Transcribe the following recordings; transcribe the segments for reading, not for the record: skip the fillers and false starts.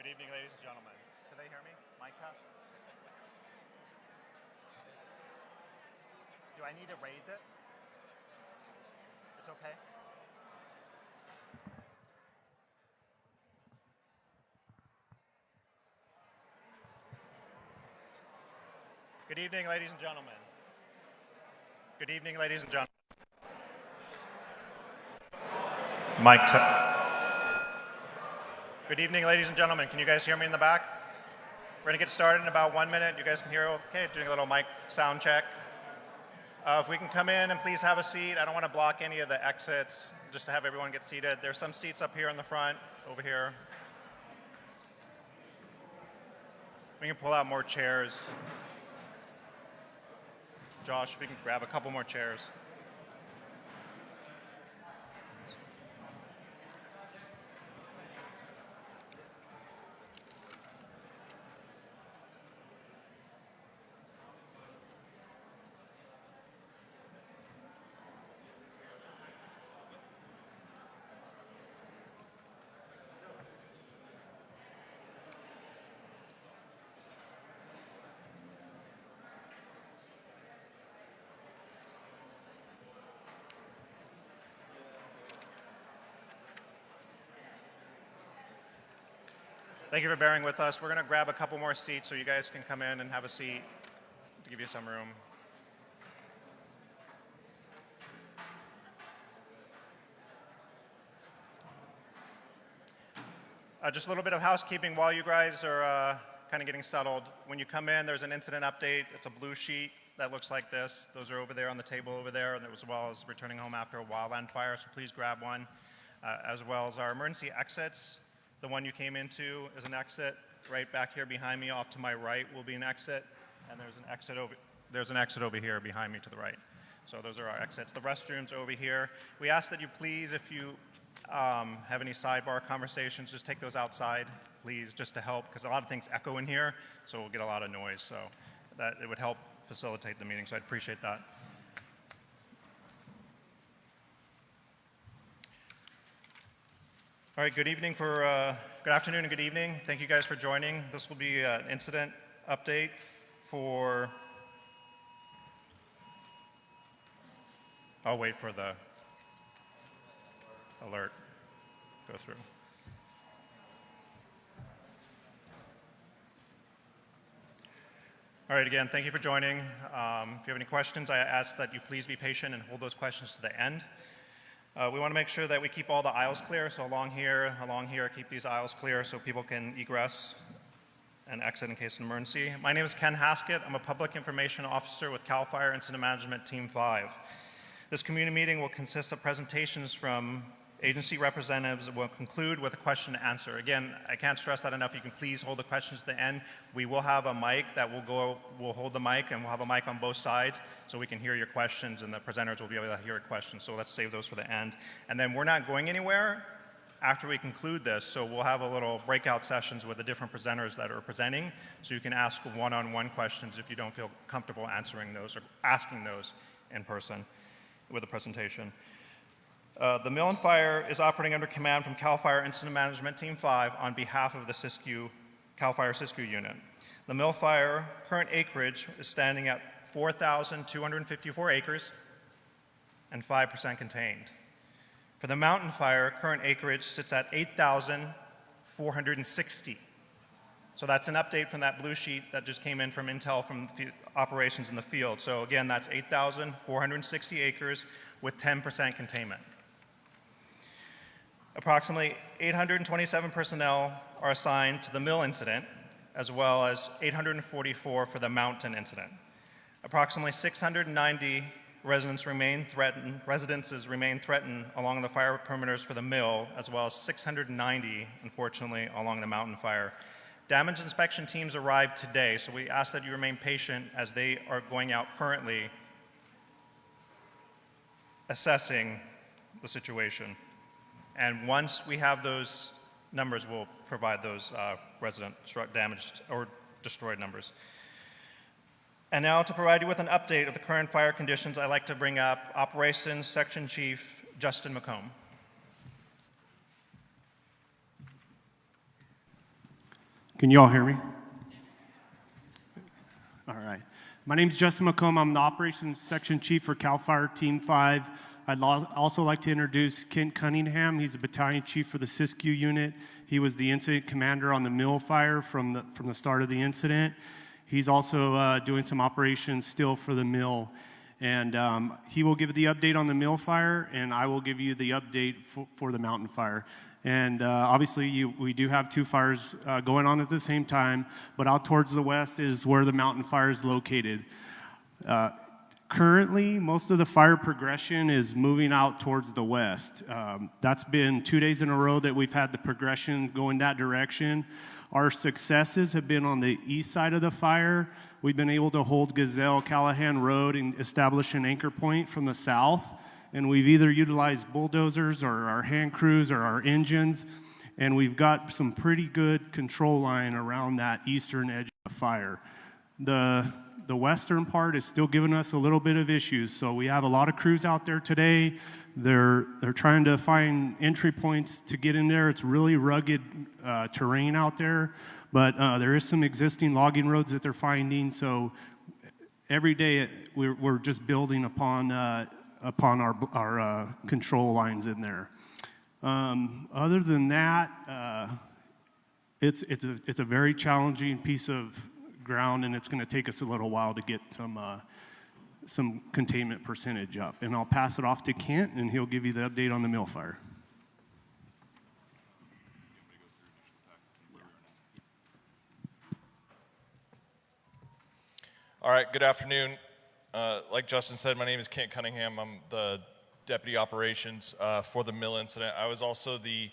Good evening, ladies and gentlemen. Can they hear me? Mic test? Do I need to raise it? It's okay? Good evening, ladies and gentlemen. Good evening, ladies and gentlemen. Mic test. Good evening, ladies and gentlemen. Can you guys hear me in the back? We're going to get started in about 1 minute. You guys can hear okay? Doing a little mic sound check. If we can come in and please have a seat. I don't want to block any of the exits, just to have everyone get seated. There's some seats up here in the front, over here. We can pull out more chairs. Josh, if you can grab a couple more chairs. Thank you for bearing with us. We're going to grab a couple more seats so you guys can come in and have a seat to give you some room. Just a little bit of housekeeping while you guys are kind of getting settled. When you come in, there's an incident update. It's a blue sheet that looks like this. Those are over there on the table over there, and as well as returning home after a wildfire, so please grab one. As well as our emergency exits. The one you came into is an exit. Right back here behind me, off to my right, will be an exit, and there's an exit over here behind me to the right. So those are our exits. The restrooms over here. We ask that you please, if you have any sidebar conversations, just take those outside, please, just to help, because a lot of things echo in here, so we'll get a lot of noise. So that it would help facilitate the meeting. So I'd appreciate that. All right, good afternoon and good evening. Thank you guys for joining. This will be an incident update for, I'll wait for the alert go through. All right, again, thank you for joining. If you have any questions, I ask that you please be patient and hold those questions to the end. We want to make sure that we keep all the aisles clear, so along here, keep these aisles clear so people can egress and exit in case of an emergency. My name is Ken Haskett. I'm a Public Information Officer with CAL FIRE Incident Management Team 5. This community meeting will consist of presentations from agency representatives. It will conclude with a question and answer. Again, I can't stress that enough. You can please hold the questions to the end. We will have a mic that we'll hold the mic, and we'll have a mic on both sides so we can hear your questions, and the presenters will be able to hear your questions. So let's save those for the end. And then we're not going anywhere after we conclude this, so we'll have a little breakout sessions with the different presenters that are presenting, so you can ask one-on-one questions if you don't feel comfortable answering those or asking those in person with the presentation. The Mill and Fire is operating under command from CAL FIRE Incident Management Team 5 on behalf of the CAL FIRE Siskiyou unit. The Mill Fire current acreage is standing at 4,254 acres and 5% contained. For the Mountain Fire, current acreage sits at 8,460. So that's an update from that blue sheet that just came in from Intel from the operations in the field. So again, that's 8,460 acres with 10% containment. Approximately 827 personnel are assigned to the mill incident, as well as 844 for the mountain incident. Approximately 690 residences remain threatened along the fire perimeters for the mill, as well as 690, unfortunately, along the mountain fire. Damage inspection teams arrived today, so we ask that you remain patient as they are going out currently assessing the situation. And once we have those numbers, we'll provide those resident damaged or destroyed numbers. And now to provide you with an update of the current fire conditions, I'd like to bring up Operations Section Chief Justin Mccomb. Can you all hear me? All right. My name is Justin Mccomb. I'm the Operations Section Chief for CAL FIRE Team 5. I'd also like to introduce Kent Cunningham. He's a Battalion Chief for the Siskiyou Unit. He was the incident commander on the mill fire from the start of the incident. He's also doing some operations still for the mill. And he will give the update on the mill fire, and I will give you the update for the mountain fire. And obviously, we do have two fires going on at the same time, but out towards the west is where the mountain fire is located. Currently, most of the fire progression is moving out towards the west. That's been 2 days in a row that we've had the progression going that direction. Our successes have been on the east side of the fire. We've been able to hold Gazelle-Callahan Road and establish an anchor point from the south. And we've either utilized bulldozers or our hand crews or our engines. And we've got some pretty good control line around that eastern edge of the fire. The western part is still giving us a little bit of issues. So we have a lot of crews out there today. They're trying to find entry points to get in there. It's really rugged terrain out there, but there is some existing logging roads that they're finding. So every day we're just building upon our control lines in there. Other than that, it's a very challenging piece of ground, and it's going to take us a little while to get some containment percentage up. And I'll pass it off to Kent, and he'll give you the update on the mill fire. All right, good afternoon. Like Justin said, my name is Kent Cunningham. I'm the Deputy Operations for the mill incident. I was also the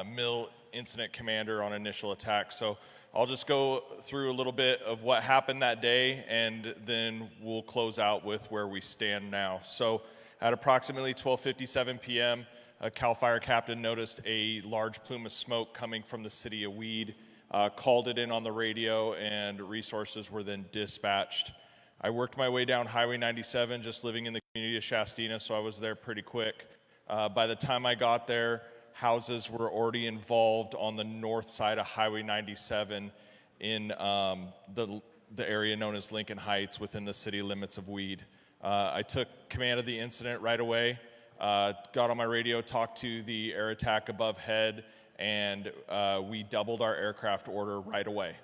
mill incident commander on initial attack. So I'll just go through a little bit of what happened that day, and then we'll close out with where we stand now. So at approximately 12:57 p.m., a CAL FIRE captain noticed a large plume of smoke coming from the city of Weed, called it in on the radio, and resources were then dispatched. I worked my way down Highway 97, just living in the community of Shastina, so I was there pretty quick. By the time I got there, houses were already involved on the north side of Highway 97 in the area known as Lincoln Heights within the city limits of Weed. I took command of the incident right away, got on my radio, talked to the air attack above head, and we doubled our aircraft order right away.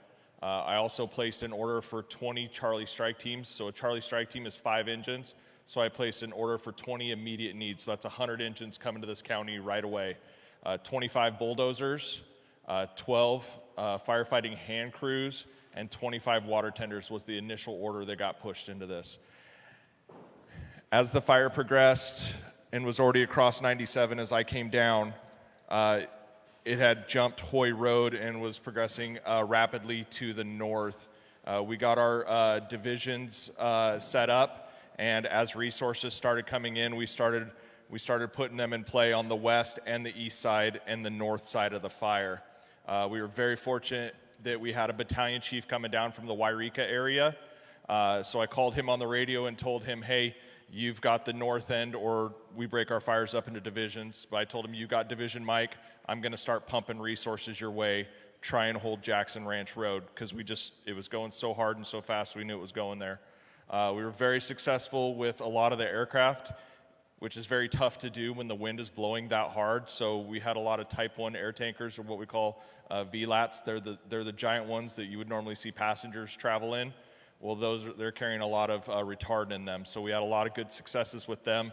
I also placed an order for 20 Charlie strike teams. So a Charlie strike team is 5 engines. So I placed an order for 20 immediate needs. So that's 100 engines coming to this county right away. 25 bulldozers, 12 firefighting hand crews, and 25 water tenders was the initial order that got pushed into this. As the fire progressed and was already across 97 as I came down, it had jumped Hoy Road and was progressing rapidly to the north. We got our divisions set up, and as resources started coming in, we started putting them in play on the west and the east side and the north side of the fire. We were very fortunate that we had a battalion chief coming down from the Wairika area. So I called him on the radio and told him, hey, you've got the north end, or we break our fires up into divisions. But I told him, you got Division Mike, I'm going to start pumping resources your way, try and hold Jackson Ranch Road, because it was going so hard and so fast, we knew it was going there. We were very successful with a lot of the aircraft, which is very tough to do when the wind is blowing that hard. So we had a lot of Type 1 air tankers, or what we call VLATs. They're the giant ones that you would normally see passengers travel in. Well, they're carrying a lot of retardant in them. So we had a lot of good successes with them.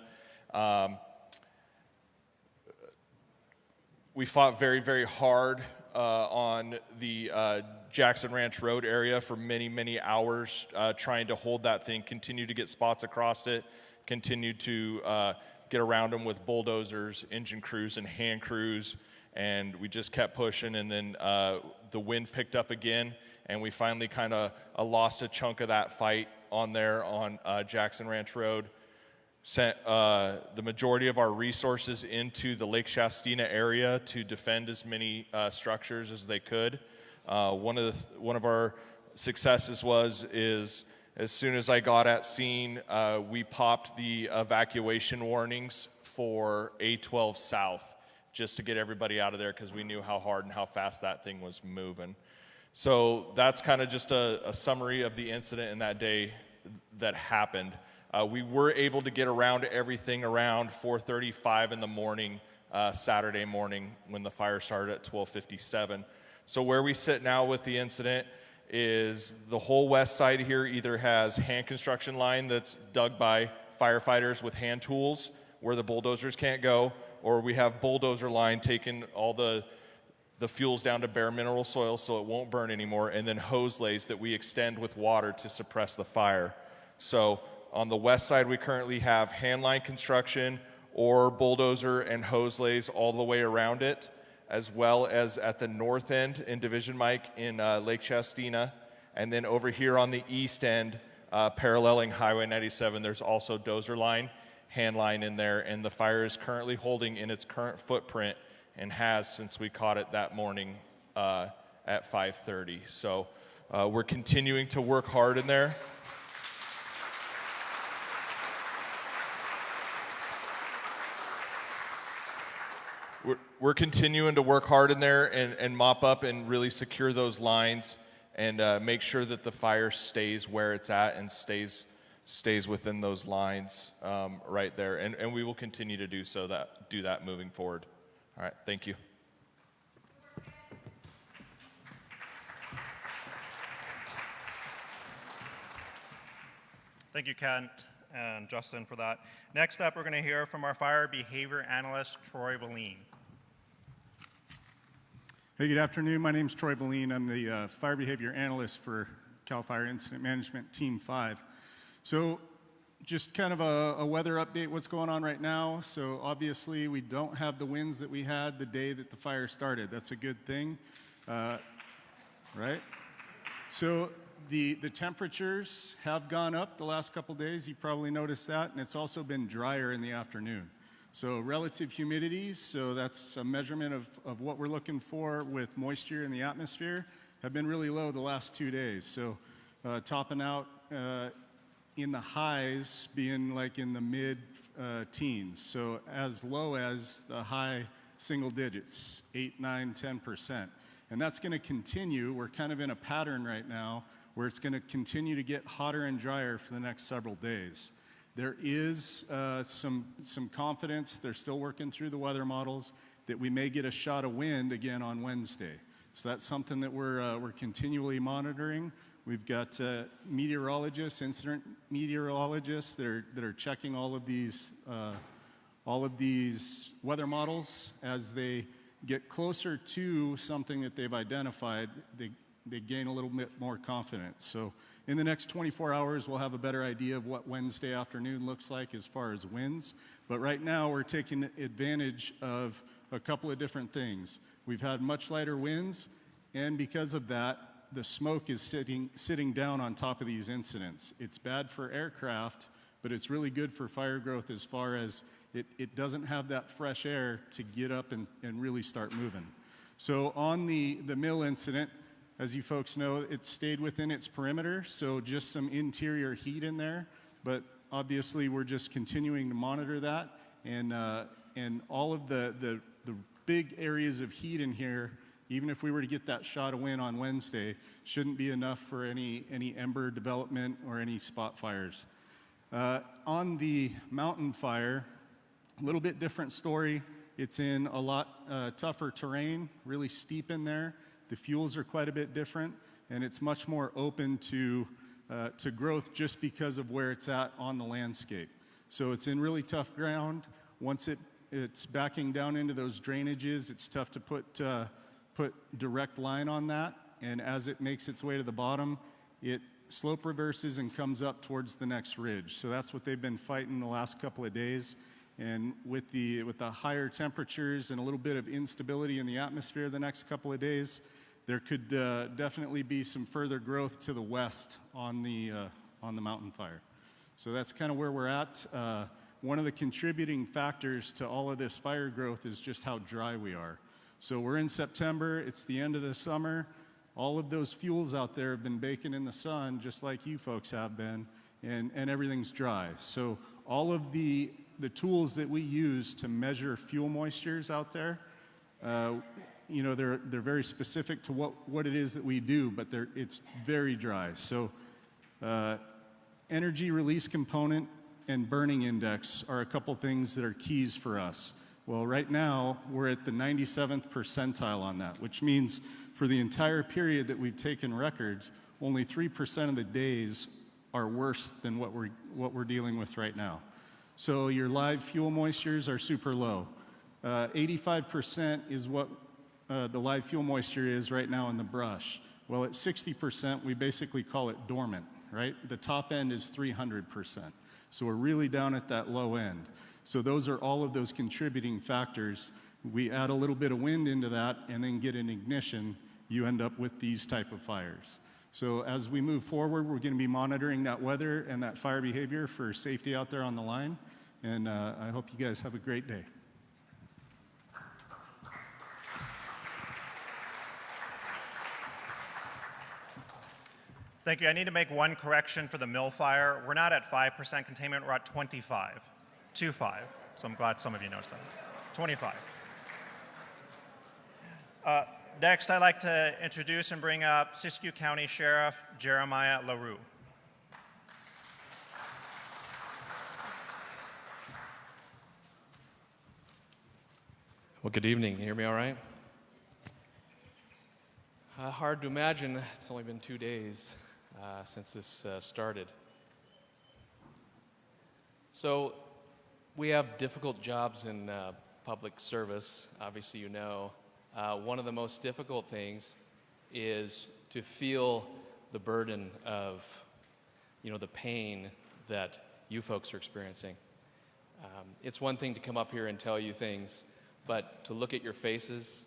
We fought very, very hard on the Jackson Ranch Road area for many, many hours, trying to hold that thing, continue to get spots across it, continue to get around them with bulldozers, engine crews, and hand crews, and we just kept pushing, and then the wind picked up again, and we finally kind of lost a chunk of that fight on there on Jackson Ranch Road. Sent the majority of our resources into the Lake Shastina area to defend as many structures as they could. One of our successes is as soon as I got at scene, we popped the evacuation warnings for A12 South just to get everybody out of there, because we knew how hard and how fast that thing was moving. So that's kind of just a summary of the incident in that day that happened. We were able to get around everything around 4:35 in the morning, Saturday morning, when the fire started at 12:57. So where we sit now with the incident is the whole west side here either has hand construction line that's dug by firefighters with hand tools where the bulldozers can't go, or we have bulldozer line taking all the fuels down to bare mineral soil so it won't burn anymore, and then hose lays that we extend with water to suppress the fire. So on the west side, we currently have hand line construction or bulldozer and hose lays all the way around it, as well as at the north end in Division Mike in Lake Chastina. And then over here on the east end, paralleling Highway 97, there's also dozer line, hand line in there, and the fire is currently holding in its current footprint and has since we caught it that morning at 5:30. So we're continuing to work hard in there. We're continuing to work hard in there and mop up and really secure those lines and make sure that the fire stays where it's at and stays within those lines right there. And we will continue to do that moving forward. All right, thank you. Thank you, Kent and Justin, for that. Next up, we're going to hear from our fire behavior analyst, Troy Valine. Hey, good afternoon. My name is Troy Valine. I'm the fire behavior analyst for CAL FIRE Incident Management Team 5. So just kind of a weather update, what's going on right now. So obviously we don't have the winds that we had the day that the fire started. That's a good thing, right? So the temperatures have gone up the last couple days. You probably noticed that, and it's also been drier in the afternoon. So relative humidities, so that's a measurement of what we're looking for with moisture in the atmosphere, have been really low the last 2 days. So topping out in the highs being like in the mid teens. So as low as the high single digits, 8, 9, 10%. And that's going to continue. We're kind of in a pattern right now where it's going to continue to get hotter and drier for the next several days. There is some confidence, they're still working through the weather models, that we may get a shot of wind again on Wednesday. So that's something that we're continually monitoring. We've got meteorologists, incident meteorologists that are checking all of these weather models. As they get closer to something that they've identified, they gain a little bit more confidence. So in the next 24 hours, we'll have a better idea of what Wednesday afternoon looks like as far as winds. But right now, we're taking advantage of a couple of different things. We've had much lighter winds, and because of that, the smoke is sitting down on top of these incidents. It's bad for aircraft, but it's really good for fire growth as far as it doesn't have that fresh air to get up and really start moving. So on the mill incident, as you folks know, it stayed within its perimeter, so just some interior heat in there. But obviously, we're just continuing to monitor that, and all of the big areas of heat in here, even if we were to get that shot of wind on Wednesday, shouldn't be enough for any ember development or any spot fires. On the mountain fire, a little bit different story. It's in a lot tougher terrain, really steep in there. The fuels are quite a bit different, and it's much more open to growth just because of where it's at on the landscape. So it's in really tough ground. Once it's backing down into those drainages, it's tough to put direct line on that, and as it makes its way to the bottom, it slope reverses and comes up towards the next ridge. So that's what they've been fighting the last couple of days. And with the higher temperatures and a little bit of instability in the atmosphere the next couple of days, there could definitely be some further growth to the west on the mountain fire. So that's kind of where we're at. One of the contributing factors to all of this fire growth is just how dry we are. So we're in September, it's the end of the summer. All of those fuels out there have been baking in the sun, just like you folks have been, and everything's dry. So all of the tools that we use to measure fuel moistures out there, you know, they're very specific to what it is that we do, but it's very dry. So energy release component and burning index are a couple things that are keys for us. Well, right now, we're at the 97th percentile on that, which means for the entire period that we've taken records, only 3% of the days are worse than what we're dealing with right now. So your live fuel moistures are super low. 85% is what the live fuel moisture is right now in the brush. Well, at 60%, we basically call it dormant, right? The top end is 300%. So we're really down at that low end. So those are all of those contributing factors. We add a little bit of wind into that and then get an ignition, you end up with these type of fires. So as we move forward, we're going to be monitoring that weather and that fire behavior for safety out there on the line. And I hope you guys have a great day. Thank you. I need to make one correction for the mill fire. We're not at 5% containment, we're at 25. 25. So I'm glad some of you noticed that. 25. Next, I'd like to introduce and bring up Siskiyou County Sheriff Jeremiah Larue. Well, good evening. Can you hear me all right? Hard to imagine. It's only been 2 days since this started. So we have difficult jobs in public service, obviously you know. One of the most difficult things is to feel the burden of, you know, the pain that you folks are experiencing. It's one thing to come up here and tell you things, but to look at your faces,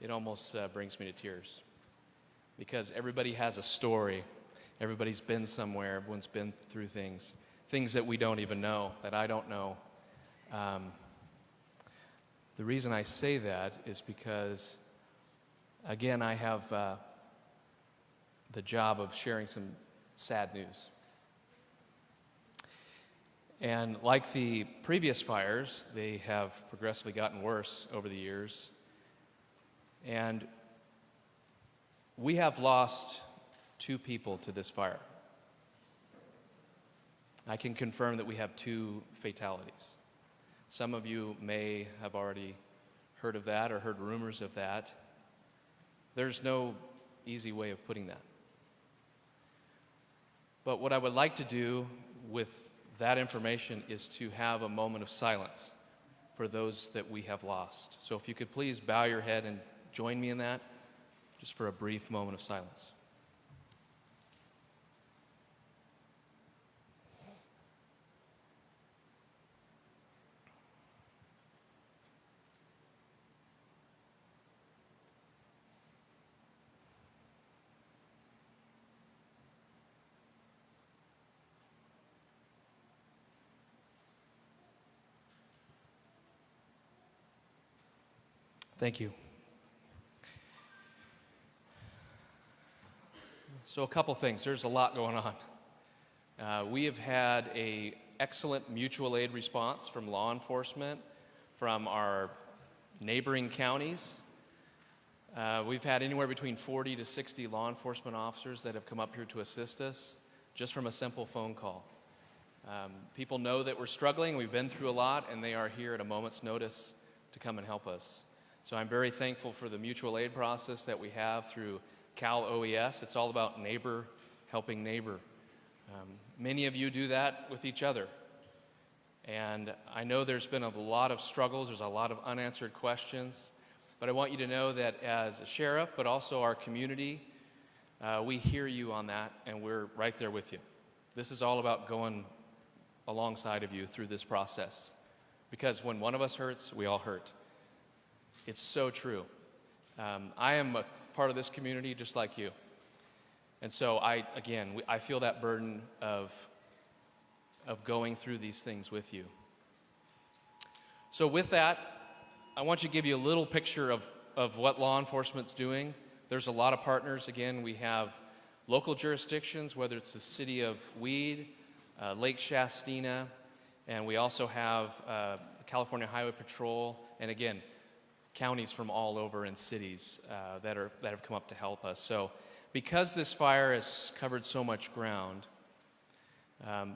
it almost brings me to tears. Because everybody has a story. Everybody's been somewhere. Everyone's been through things that we don't even know, that I don't know. The reason I say that is because, again, I have the job of sharing some sad news. And like the previous fires, they have progressively gotten worse over the years. And we have lost 2 people to this fire. I can confirm that we have 2 fatalities. Some of you may have already heard of that or heard rumors of that. There's no easy way of putting that. But what I would like to do with that information is to have a moment of silence for those that we have lost. So if you could please bow your head and join me in that, just for a brief moment of silence. Thank you. So a couple things. There's a lot going on. We have had an excellent mutual aid response from law enforcement, from our neighboring counties. We've had anywhere between 40 to 60 law enforcement officers that have come up here to assist us just from a simple phone call. People know that we're struggling, we've been through a lot, and they are here at a moment's notice to come and help us. So I'm very thankful for the mutual aid process that we have through Cal OES. It's all about neighbor helping neighbor. Many of you do that with each other. And I know there's been a lot of struggles, there's a lot of unanswered questions, but I want you to know that as a sheriff, but also our community, we hear you on that, and we're right there with you. This is all about going alongside of you through this process. Because when one of us hurts, we all hurt. It's so true. I am a part of this community just like you. And so I feel that burden of going through these things with you. So with that, I want you to give you a little picture of what law enforcement's doing. There's a lot of partners. Again, we have local jurisdictions, whether it's the city of Weed, Lake Shastina, and we also have California Highway Patrol. And again, counties from all over and cities that have come up to help us. So because this fire has covered so much ground,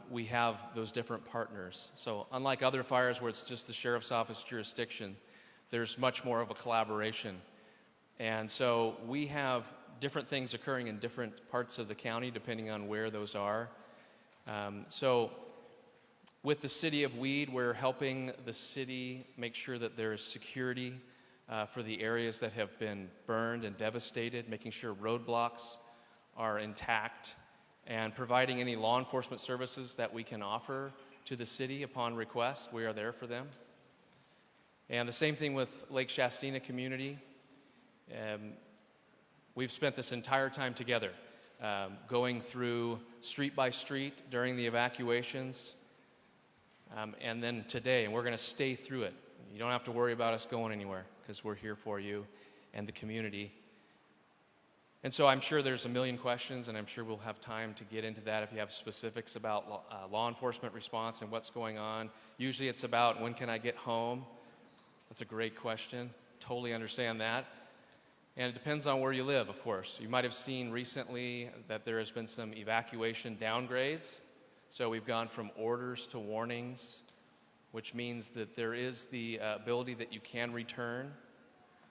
we have those different partners. So unlike other fires where it's just the sheriff's office jurisdiction, there's much more of a collaboration. And so we have different things occurring in different parts of the county depending on where those are. So with the city of Weed, we're helping the city make sure that there is security for the areas that have been burned and devastated, making sure roadblocks are intact, and providing any law enforcement services that we can offer to the city upon request. We are there for them. And the same thing with Lake Shastina community. We've spent this entire time together, going through street by street during the evacuations, and then today, and we're going to stay through it. You don't have to worry about us going anywhere because we're here for you and the community. And so I'm sure there's a million questions, and I'm sure we'll have time to get into that if you have specifics about law enforcement response and what's going on. Usually it's about when can I get home? That's a great question. Totally understand that. And it depends on where you live, of course. You might have seen recently that there has been some evacuation downgrades. So we've gone from orders to warnings, which means that there is the ability that you can return.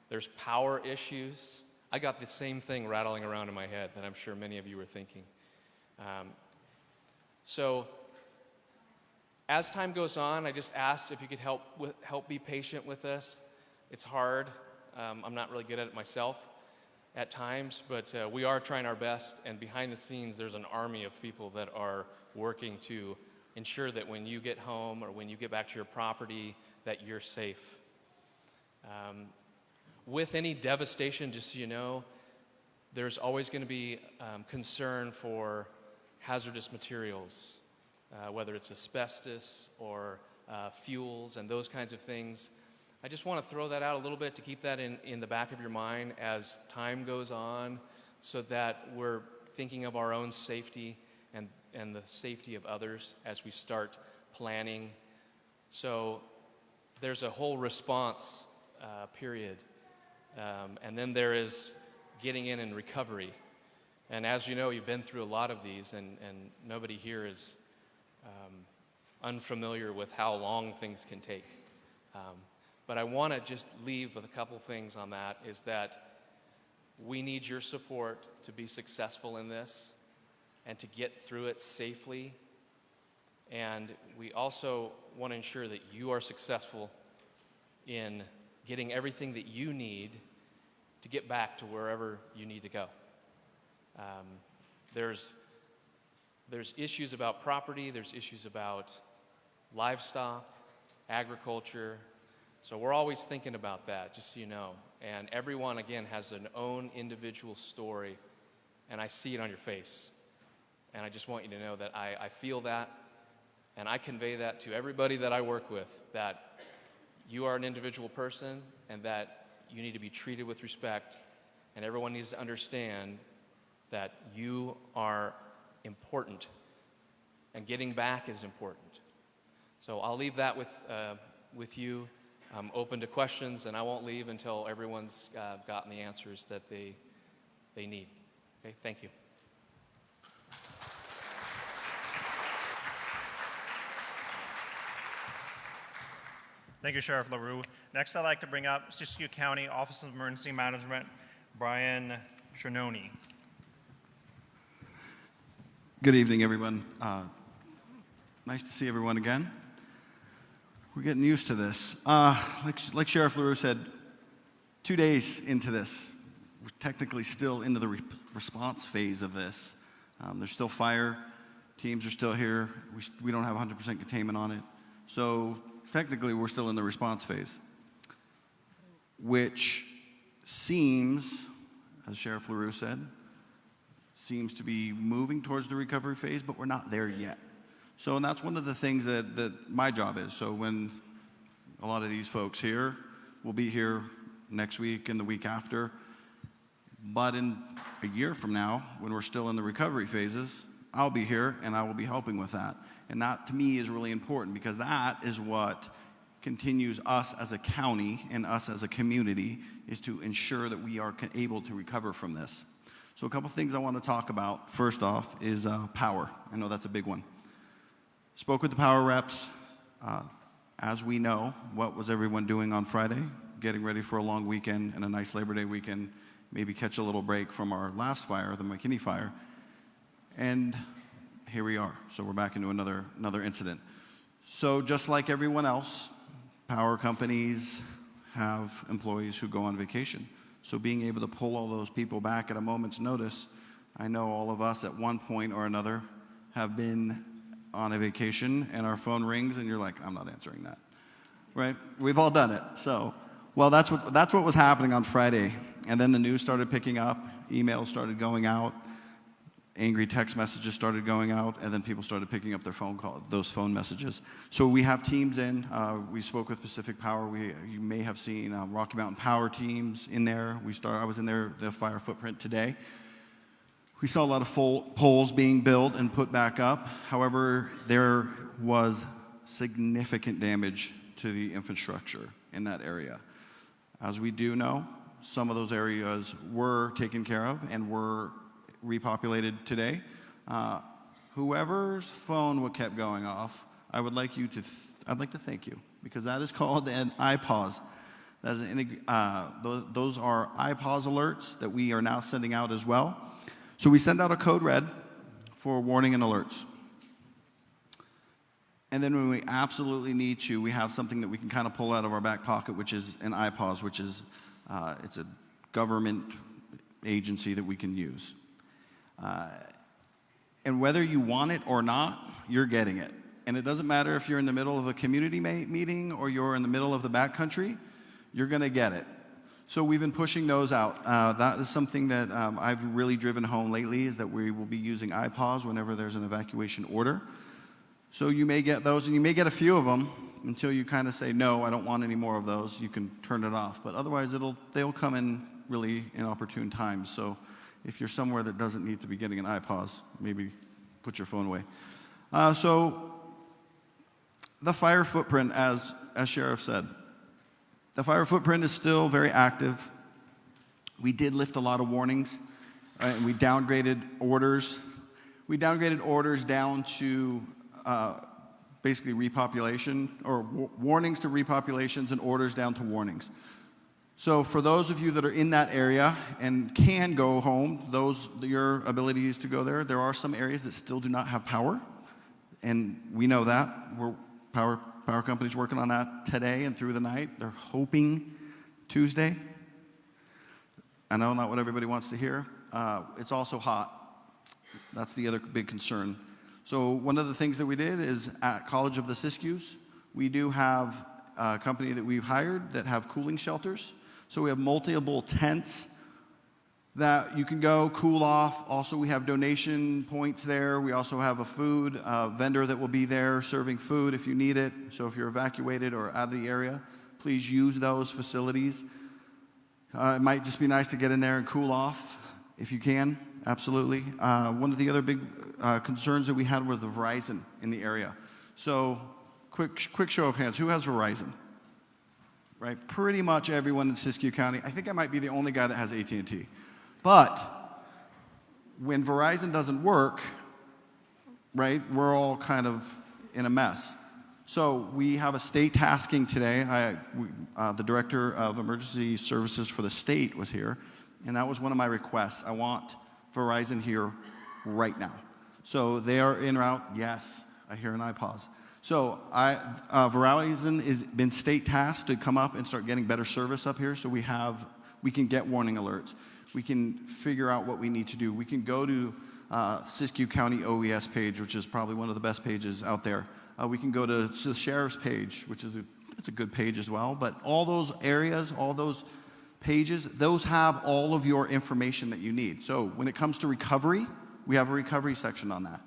There's power issues. I got the same thing rattling around in my head that I'm sure many of you were thinking. So as time goes on, I just asked if you could help be patient with us. It's hard. I'm not really good at it myself at times, but we are trying our best, and behind the scenes there's an army of people that are working to ensure that when you get home or when you get back to your property that you're safe. With any devastation, just so you know, there's always going to be concern for hazardous materials, whether it's asbestos or fuels and those kinds of things. I just want to throw that out a little bit to keep that in the back of your mind as time goes on, so that we're thinking of our own safety and the safety of others as we start planning. So there's a whole response period. And then there is getting in and recovery. And as you know, you've been through a lot of these, and nobody here is unfamiliar with how long things can take. But I want to just leave with a couple things on that, is that we need your support to be successful in this and to get through it safely. And we also want to ensure that you are successful in getting everything that you need to get back to wherever you need to go. There's issues about property, there's issues about livestock, agriculture. So we're always thinking about that, just so you know. And everyone, again, has an own individual story, and I see it on your face. And I just want you to know that I feel that, and I convey that to everybody that I work with, that you are an individual person and that you need to be treated with respect, and everyone needs to understand that you are important, and getting back is important. So I'll leave that with you. I'm open to questions, and I won't leave until everyone's gotten the answers that they need. Okay, thank you. Thank you, Sheriff Larue. Next, I'd like to bring up Siskiyou County Office of Emergency Management, Brian Shernoni. Good evening, everyone. Nice to see everyone again. We're getting used to this. Like Sheriff Larue said, 2 days into this, we're technically still into the response phase of this. There's still fire. Teams are still here. We don't have 100% containment on it. So technically, we're still in the response phase, which seems, as Sheriff Larue said, seems to be moving towards the recovery phase, but we're not there yet. So, and that's one of the things that my job is. So when a lot of these folks here will be here next week and the week after, but in a year from now, when we're still in the recovery phases, I'll be here and I will be helping with that. And that, to me, is really important, because that is what continues us as a county and us as a community is to ensure that we are able to recover from this. So a couple things I want to talk about. First off is power. I know that's a big one. Spoke with the power reps. As we know, what was everyone doing on Friday? Getting ready for a long weekend and a nice Labor Day weekend, maybe catch a little break from our last fire, the McKinney fire. And here we are. So we're back into another incident. So just like everyone else, power companies have employees who go on vacation. So being able to pull all those people back at a moment's notice, I know all of us at one point or another have been on a vacation and our phone rings and you're like, I'm not answering that, right? We've all done it. So, well, that's what was happening on Friday. And then the news started picking up, emails started going out, angry text messages started going out, and then people started picking up their those phone messages. So we have teams in. We spoke with Pacific Power. You may have seen Rocky Mountain Power teams in there. I was in the fire footprint today. We saw a lot of poles being built and put back up. However, there was significant damage to the infrastructure in that area. As we do know, some of those areas were taken care of and were repopulated today. Whoever's phone kept going off, I'd like to thank you, because that is called an iPause. That is those are iPause alerts that we are now sending out as well. So we send out a code red for warning and alerts. And then when we absolutely need to, we have something that we can kind of pull out of our back pocket, which is an iPause, which is it's a government agency that we can use. And whether you want it or not, you're getting it. And it doesn't matter if you're in the middle of a community meeting or you're in the middle of the backcountry, you're going to get it. So we've been pushing those out. That is something that I've really driven home lately, is that we will be using iPause whenever there's an evacuation order. So you may get those, and you may get a few of them until you kind of say, no, I don't want any more of those. You can turn it off. But otherwise, they'll come in really inopportune times. So if you're somewhere that doesn't need to be getting an iPause, maybe put your phone away. So the fire footprint, as Sheriff said, the fire footprint is still very active. We did lift a lot of warnings, right, and we downgraded orders. We downgraded orders down to basically repopulation, or warnings to repopulations, and orders down to warnings. So for those of you that are in that area and can go home, your ability is to go there. There are some areas that still do not have power, and we know that. Power companies working on that today and through the night. They're hoping Tuesday. I know not what everybody wants to hear. It's also hot. That's the other big concern. So one of the things that we did is at College of the Siskiyous, we do have a company that we've hired that have cooling shelters. So we have multiple tents that you can go cool off. Also, we have donation points there. We also have a food vendor that will be there serving food if you need it. So if you're evacuated or out of the area, please use those facilities. It might just be nice to get in there and cool off if you can, absolutely. One of the other big concerns that we had was the Verizon in the area. So quick show of hands, who has Verizon? Right, pretty much everyone in Siskiyou County. I think I might be the only guy that has AT&T. But when Verizon doesn't work, right, we're all kind of in a mess. So we have a state tasking today. The director of emergency services for the state was here, and that was one of my requests. I want Verizon here right now. So they are en route. Yes, I hear an iPause. So Verizon has been state tasked to come up and start getting better service up here. So we can get warning alerts. We can figure out what we need to do. We can go to Siskiyou County OES page, which is probably one of the best pages out there. We can go to the sheriff's page, which is it's a good page as well. But all those areas, all those pages, those have all of your information that you need. So when it comes to recovery, we have a recovery section on that.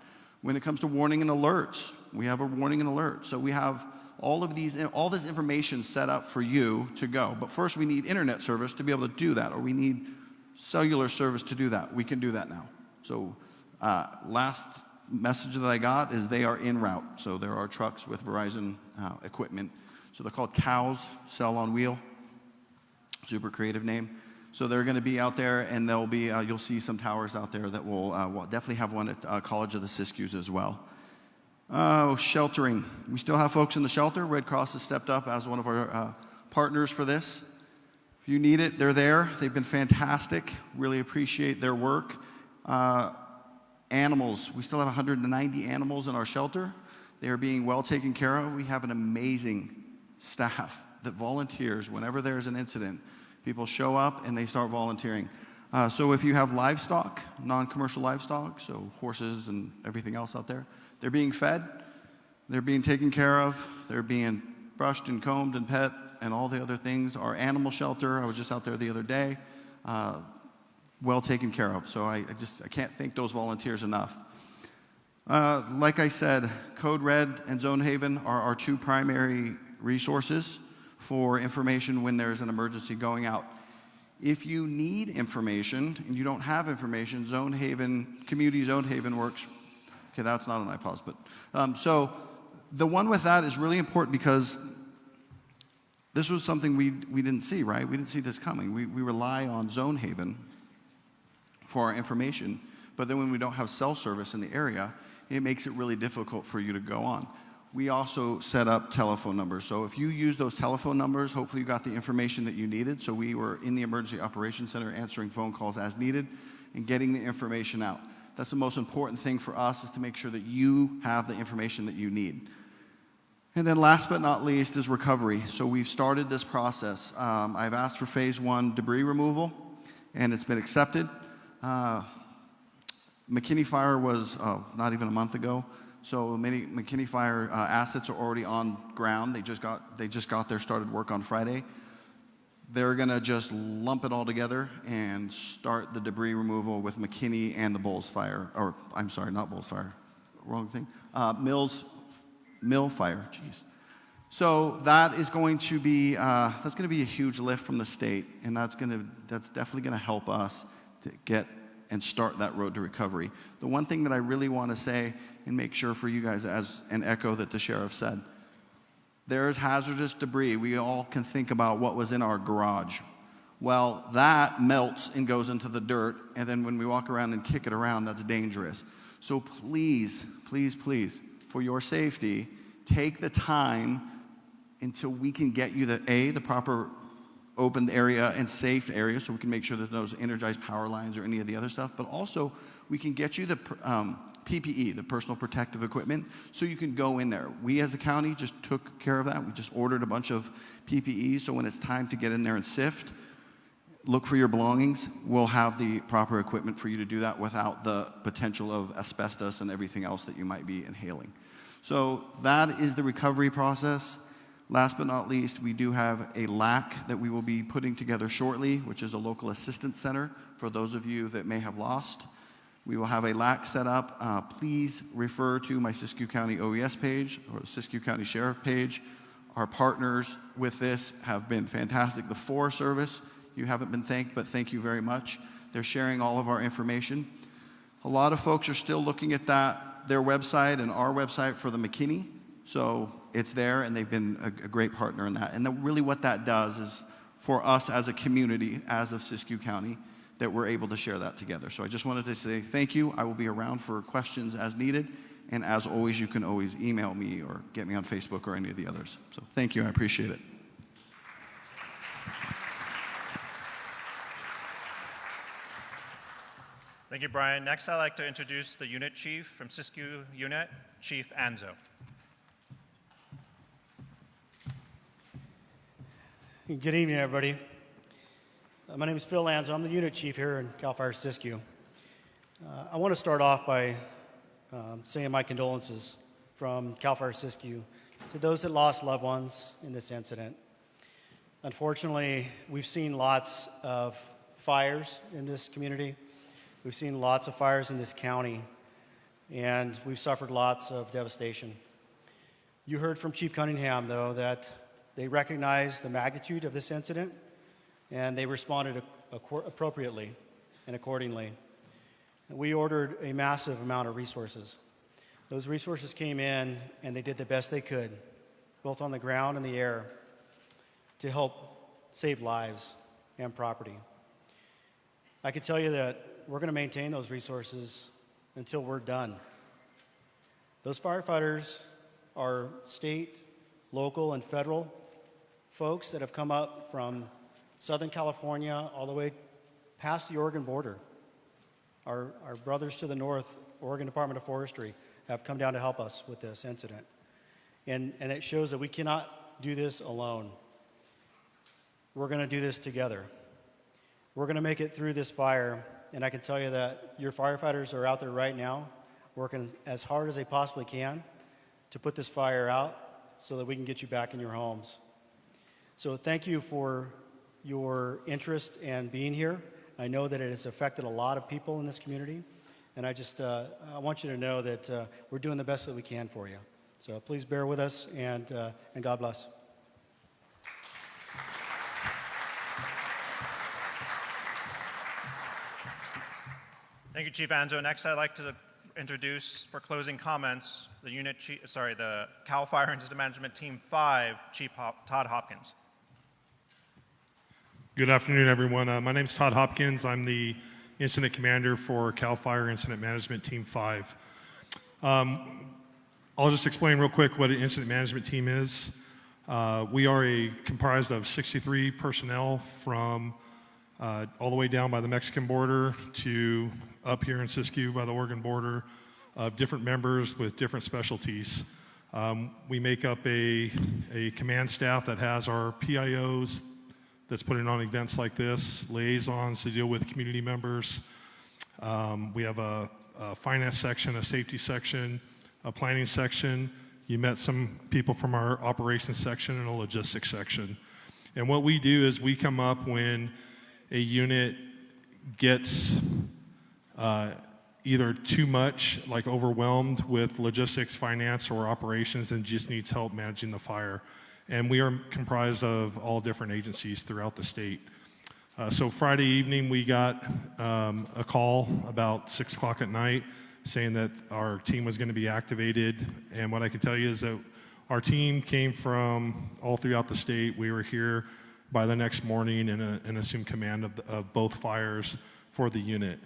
When it comes to warning and alerts, we have a warning and alert. So we have all this information set up for you to go. But first we need internet service to be able to do that, or we need cellular service to do that. We can do that now. So last message that I got is they are en route. So there are trucks with Verizon equipment. So they're called Cows, Cell on Wheel. Super creative name. So they're going to be out there, and there'll be you'll see some towers out there that will definitely have one at College of the Siskiyous as well. Sheltering. We still have folks in the shelter. Red Cross has stepped up as one of our partners for this. If you need it, they're there. They've been fantastic. Really appreciate their work. Animals. We still have 190 animals in our shelter. They are being well taken care of. We have an amazing staff that volunteers whenever there's an incident. People show up and they start volunteering. So if you have livestock, non-commercial livestock, so horses and everything else out there, they're being fed, they're being taken care of, they're being brushed and combed and pet and all the other things. Our animal shelter, I was just out there the other day, well taken care of. So I can't thank those volunteers enough. Like I said, Code Red and Zone Haven are our two primary resources for information when there's an emergency going out. If you need information and you don't have information, Zone Haven, Community Zone Haven works. Okay, that's not an iPause, but so the one with that is really important because this was something we didn't see, right? We didn't see this coming. We rely on Zone Haven for our information, but then when we don't have cell service in the area, it makes it really difficult for you to go on. We also set up telephone numbers. So if you use those telephone numbers, hopefully you got the information that you needed. So we were in the Emergency Operations Center answering phone calls as needed and getting the information out. That's the most important thing for us, is to make sure that you have the information that you need. And then last but not least is recovery. So we've started this process. I've asked for phase 1 debris removal, and it's been accepted. McKinney Fire was not even a month ago. So many McKinney Fire assets are already on ground. They just got there, started work on Friday. They're gonna just lump it all together and start the debris removal with McKinney and the Bulls Fire, or I'm sorry, not Bulls Fire, wrong thing. Mill Fire, jeez. So that is going to be that's going to be a huge lift from the state, and that's definitely going to help us to get and start that road to recovery. The one thing that I really want to say and make sure for you guys, as an echo that the sheriff said, there's hazardous debris. We all can think about what was in our garage. Well, that melts and goes into the dirt, and then when we walk around and kick it around, that's dangerous. So please, please, please, for your safety, take the time until we can get you the proper open area and safe area, so we can make sure that those energized power lines or any of the other stuff, but also we can get you the PPE, the personal protective equipment, so you can go in there. We as a county just took care of that. We just ordered a bunch of PPE, so when it's time to get in there and sift, look for your belongings. We'll have the proper equipment for you to do that without the potential of asbestos and everything else that you might be inhaling. So that is the recovery process. Last but not least, we do have a LAC that we will be putting together shortly, which is a local assistance center for those of you that may have lost. We will have a LAC set up. Please refer to my Siskiyou County OES page or the Siskiyou County Sheriff page. Our partners with this have been fantastic. The Forest Service, you haven't been thanked, but thank you very much. They're sharing all of our information. A lot of folks are still looking at their website and our website for the McKinney. So it's there, and they've been a great partner in that. And really what that does is for us as a community, as of Siskiyou County, that we're able to share that together. So I just wanted to say thank you. I will be around for questions as needed. And as always, you can always email me or get me on Facebook or any of the others. So thank you. I appreciate it. Thank you, Brian. Next, I'd like to introduce the unit chief from Siskiyou Unit, Chief Anzo. Good evening, everybody. My name is Phil Anzo. I'm the unit chief here in CAL FIRE Siskiyou. I want to start off by saying my condolences from CAL FIRE Siskiyou to those that lost loved ones in this incident. Unfortunately, we've seen lots of fires in this community. We've seen lots of fires in this county, and we've suffered lots of devastation. You heard from Chief Cunningham, though, that they recognized the magnitude of this incident, and they responded appropriately and accordingly. And we ordered a massive amount of resources. Those resources came in, and they did the best they could both on the ground and the air, to help save lives and property. I can tell you that we're going to maintain those resources until we're done. Those firefighters are state, local, and federal folks that have come up from Southern California all the way past the Oregon border. Our brothers to the north, Oregon Department of Forestry, have come down to help us with this incident. And it shows that we cannot do this alone. We're going to do this together. We're going to make it through this fire, and I can tell you that your firefighters are out there right now working as hard as they possibly can to put this fire out so that we can get you back in your homes. So thank you for your interest and being here. I know that it has affected a lot of people in this community, and I want you to know that we're doing the best that we can for you. So please bear with us, and God bless. Thank you, Chief Anzo. Next, I'd like to introduce, for closing comments, the CAL Fire Incident Management Team 5, Chief Todd Hopkins. Good afternoon, everyone. My name is Todd Hopkins. I'm the Incident Commander for CAL Fire Incident Management Team 5. I'll just explain real quick what an incident management team is. We are comprised of 63 personnel from all the way down by the Mexican border to up here in Siskiyou by the Oregon border, of different members with different specialties. We make up a command staff that has our PIOs that's putting on events like this, liaisons to deal with community members. We have a finance section, a safety section, a planning section. You met some people from our operations section and a logistics section. And what we do is we come up when a unit gets either too much, like overwhelmed with logistics, finance, or operations, and just needs help managing the fire. And we are comprised of all different agencies throughout the state. So Friday evening, we got a call about 6 o'clock at night saying that our team was going to be activated. And what I can tell you is that our team came from all throughout the state. We were here by the next morning and assumed command of both fires for the unit.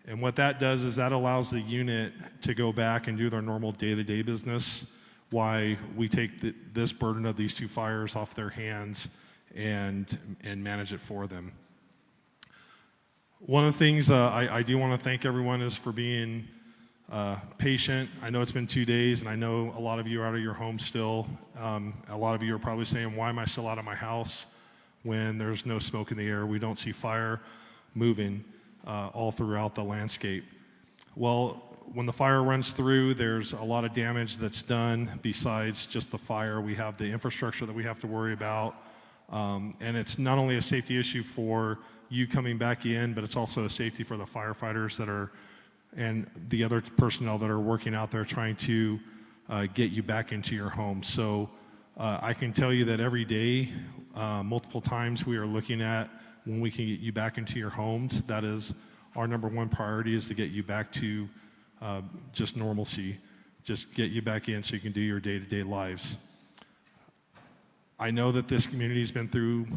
And what that does is that allows the unit to go back and do their normal day-to-day business, why we take this burden of these two fires off their hands and manage it for them. One of the things I do want to thank everyone is for being patient. I know it's been 2 days, and I know a lot of you are out of your home still. A lot of you are probably saying, why am I still out of my house when there's no smoke in the air? We don't see fire moving all throughout the landscape. Well, when the fire runs through, there's a lot of damage that's done besides just the fire. We have the infrastructure that we have to worry about. And it's not only a safety issue for you coming back in, but it's also a safety for the firefighters that are, and the other personnel that are working out there trying to get you back into your home. So I can tell you that every day, multiple times, we are looking at when we can get you back into your homes. That is our number one priority, is to get you back to just normalcy, just get you back in so you can do your day-to-day lives. I know that this community has been through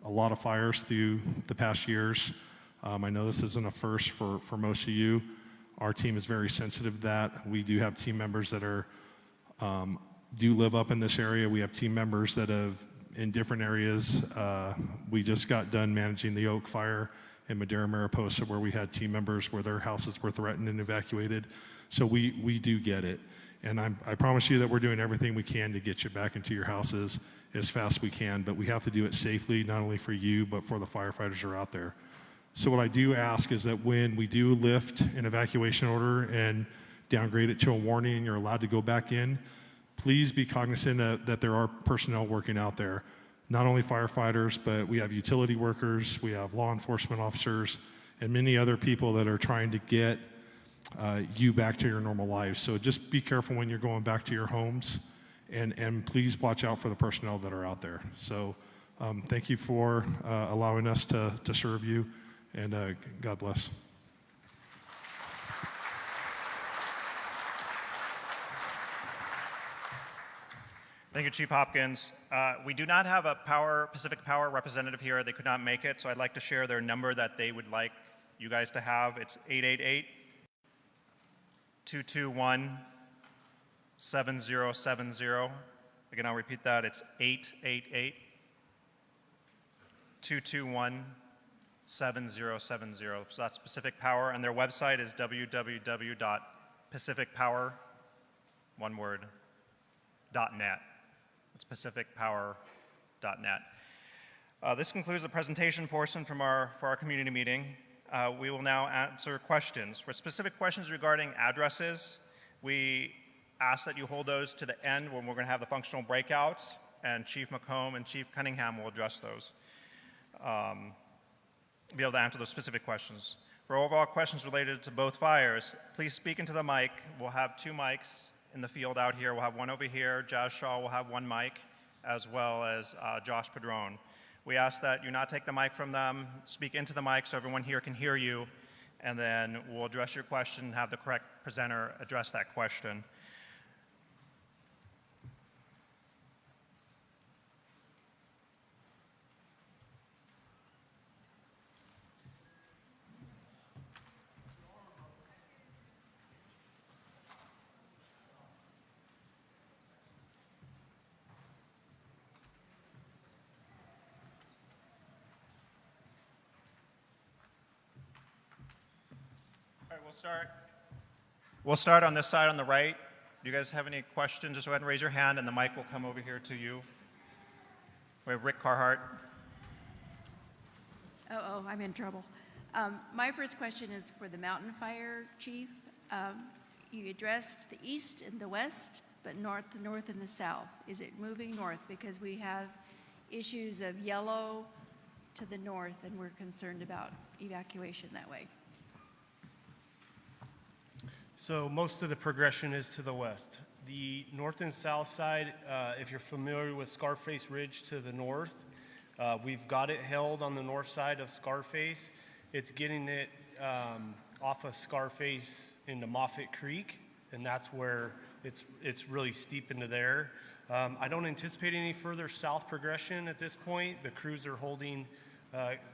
a lot of fires through the past years. I know this isn't a first for most of you. Our team is very sensitive to that. We do have team members that are do live up in this area. We have team members that have in different areas. We just got done managing the Oak Fire in Madera, Mariposa, where we had team members where their houses were threatened and evacuated. So we do get it. And I promise you that we're doing everything we can to get you back into your houses as fast as we can, but we have to do it safely, not only for you, but for the firefighters who are out there. So what I do ask is that when we do lift an evacuation order and downgrade it to a warning and you're allowed to go back in, please be cognizant that there are personnel working out there. Not only firefighters, but we have utility workers, we have law enforcement officers, and many other people that are trying to get you back to your normal lives. So just be careful when you're going back to your homes, and please watch out for the personnel that are out there. So thank you for allowing us to serve you, and God bless. Thank you, Chief Hopkins. We do not have a Pacific Power representative here. They could not make it, so I'd like to share their number that they would like you guys to have. It's 888-221-7070. Again, I'll repeat that. It's 888-221-7070. So that's Pacific Power, and their website is www.pacificpower, one word, .net. It's pacificpower.net. This concludes the presentation portion for our community meeting. We will now answer questions. For specific questions regarding addresses, we ask that you hold those to the end when we're going to have the functional breakouts, and Chief Mccomb and Chief Cunningham will address those. Be able to answer those specific questions. For overall questions related to both fires, please speak into the mic. We'll have 2 mics in the field out here. We'll have one over here. Jazz Shaw will have 1 mic, as well as Josh Padron. We ask that you not take the mic from them, speak into the mic so everyone here can hear you, and then we'll address your question and have the correct presenter address that question. All right, we'll start on this side on the right. Do you guys have any questions? Just go ahead and raise your hand, and the mic will come over here to you. We have Rick Carhart. Oh, I'm in trouble. My first question is for the mountain fire chief. You addressed the east and the west, but the north and the south. Is it moving north? Because we have issues of yellow to the north, and we're concerned about evacuation that way. So most of the progression is to the west. The north and south side, if you're familiar with Scarface Ridge to the north, we've got it held on the north side of Scarface. It's getting it off of Scarface into Moffett Creek, and that's where it's really steep into there. I don't anticipate any further south progression at this point. The crews are holding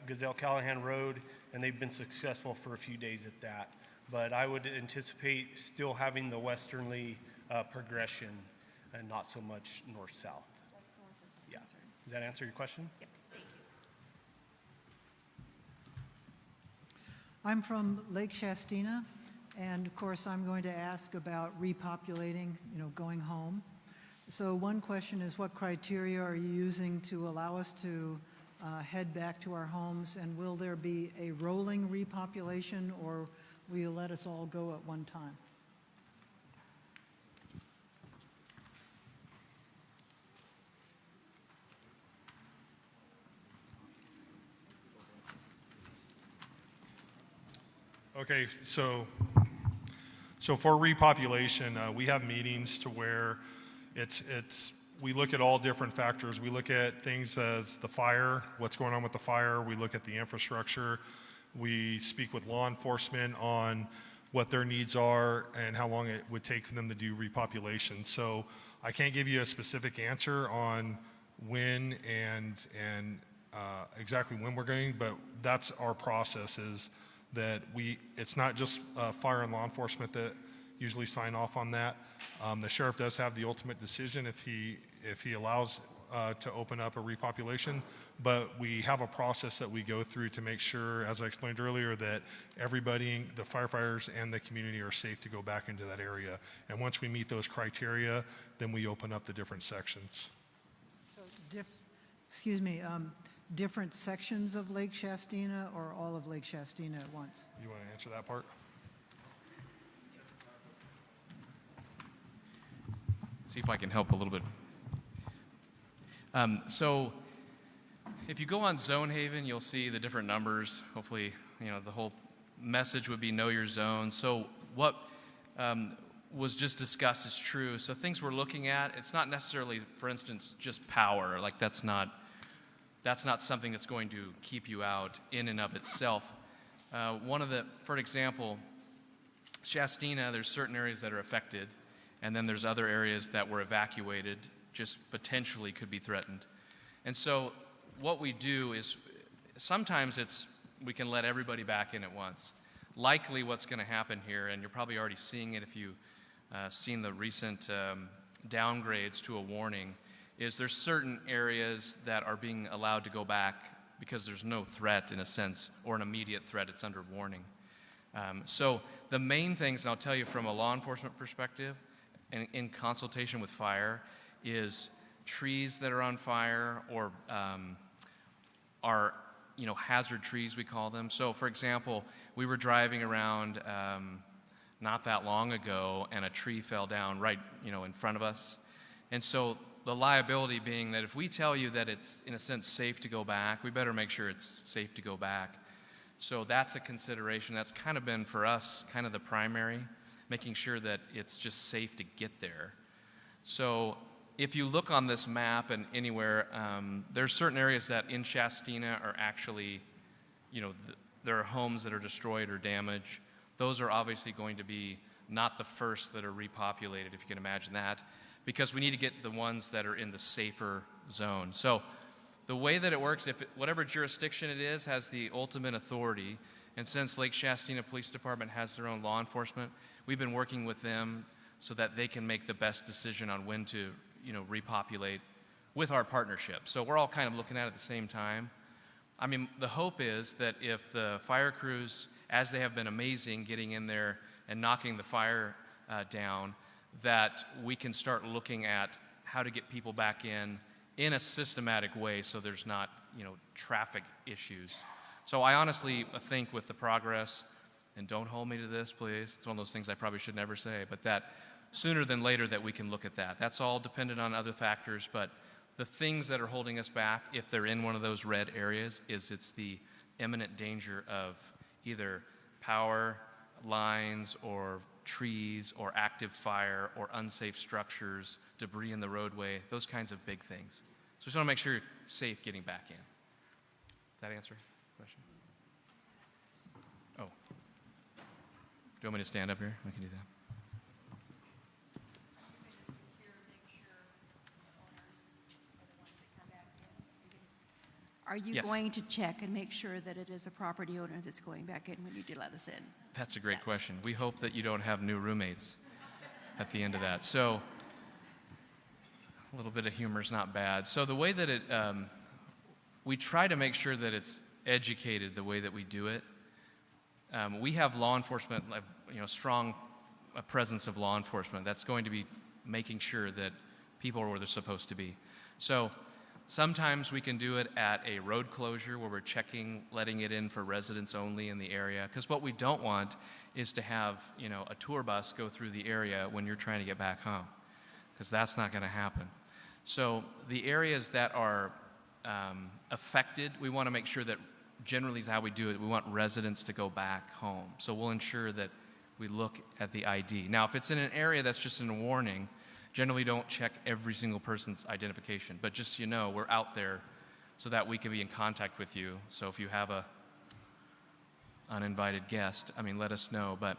Gazelle-Callahan Road, and they've been successful for a few days at that. But I would anticipate still having the westerly progression and not so much north-south. Yeah. Does that answer your question? Yep, thank you. I'm from Lake Shastina, and of course I'm going to ask about repopulating, going home. So one question is, what criteria are you using to allow us to head back to our homes, and will there be a rolling repopulation, or will you let us all go at one time? Okay, so for repopulation, we have meetings to where we look at all different factors. We look at things as the fire, what's going on with the fire. We look at the infrastructure. We speak with law enforcement on what their needs are and how long it would take for them to do repopulation. So I can't give you a specific answer on when and exactly when we're going, but that's our process, is that it's not just fire and law enforcement that usually sign off on that. The sheriff does have the ultimate decision if he allows to open up a repopulation, but we have a process that we go through to make sure, as I explained earlier, that everybody, the firefighters and the community, are safe to go back into that area. And once we meet those criteria, then we open up the different sections. So, different sections of Lake Shastina, or all of Lake Shastina at once? You want to answer that part? See if I can help a little bit. So if you go on Zone Haven, you'll see the different numbers. Hopefully, the whole message would be know your zone. So what was just discussed is true. So things we're looking at, it's not necessarily, for instance, just power. Like that's not something that's going to keep you out in and of itself. For example, Shastina, there's certain areas that are affected, and then there's other areas that were evacuated just potentially could be threatened. And so what we do is sometimes we can let everybody back in at once. Likely what's going to happen here, and you're probably already seeing it if you've seen the recent downgrades to a warning, is there's certain areas that are being allowed to go back because there's no threat in a sense, or an immediate threat, it's under warning. So the main things, and I'll tell you from a law enforcement perspective, and in consultation with fire, is trees that are on fire or are hazard trees, we call them. So for example, we were driving around not that long ago and a tree fell down right in front of us. And so the liability being that if we tell you that it's in a sense safe to go back, we better make sure it's safe to go back. So that's a consideration. That's kind of been for us kind of the primary, making sure that it's just safe to get there. So if you look on this map and anywhere, there's certain areas that in Shastina are actually, there are homes that are destroyed or damaged. Those are obviously going to be not the first that are repopulated, if you can imagine that, because we need to get the ones that are in the safer zone. So the way that it works, whatever jurisdiction it is, has the ultimate authority. And since Lake Shastina Police Department has their own law enforcement, we've been working with them so that they can make the best decision on when to, repopulate with our partnership. So we're all kind of looking at it at the same time. I mean, the hope is that if the fire crews, as they have been amazing getting in there and knocking the fire down, that we can start looking at how to get people back in a systematic way so there's not, traffic issues. So I honestly think with the progress, and don't hold me to this, please, it's one of those things I probably should never say, but that sooner than later that we can look at that. That's all dependent on other factors, but the things that are holding us back, if they're in one of those red areas, is it's the imminent danger of either power lines or trees or active fire or unsafe structures, debris in the roadway, those kinds of big things. So just want to make sure you're safe getting back in. That answer the question? Oh. Do you want me to stand up here? I can do that. Are you Yes. going to check and make sure that it is a property owner that's going back in when you do let us in? That's a great Yes. question. We hope that you don't have new roommates at the end of that. So a little bit of humor is not bad. So the way that we try to make sure that it's educated the way that we do it. We have law enforcement, strong presence of law enforcement. That's going to be making sure that people are where they're supposed to be. So sometimes we can do it at a road closure where we're checking, letting it in for residents only in the area. Because what we don't want is to have, a tour bus go through the area when you're trying to get back home. Because that's not going to happen. So the areas that are affected, we want to make sure that generally is how we do it. We want residents to go back home. So we'll ensure that we look at the ID. Now, if it's in an area that's just in a warning, generally don't check every single person's identification, but just so you know, we're out there so that we can be in contact with you. So if you have a uninvited guest, let us know. But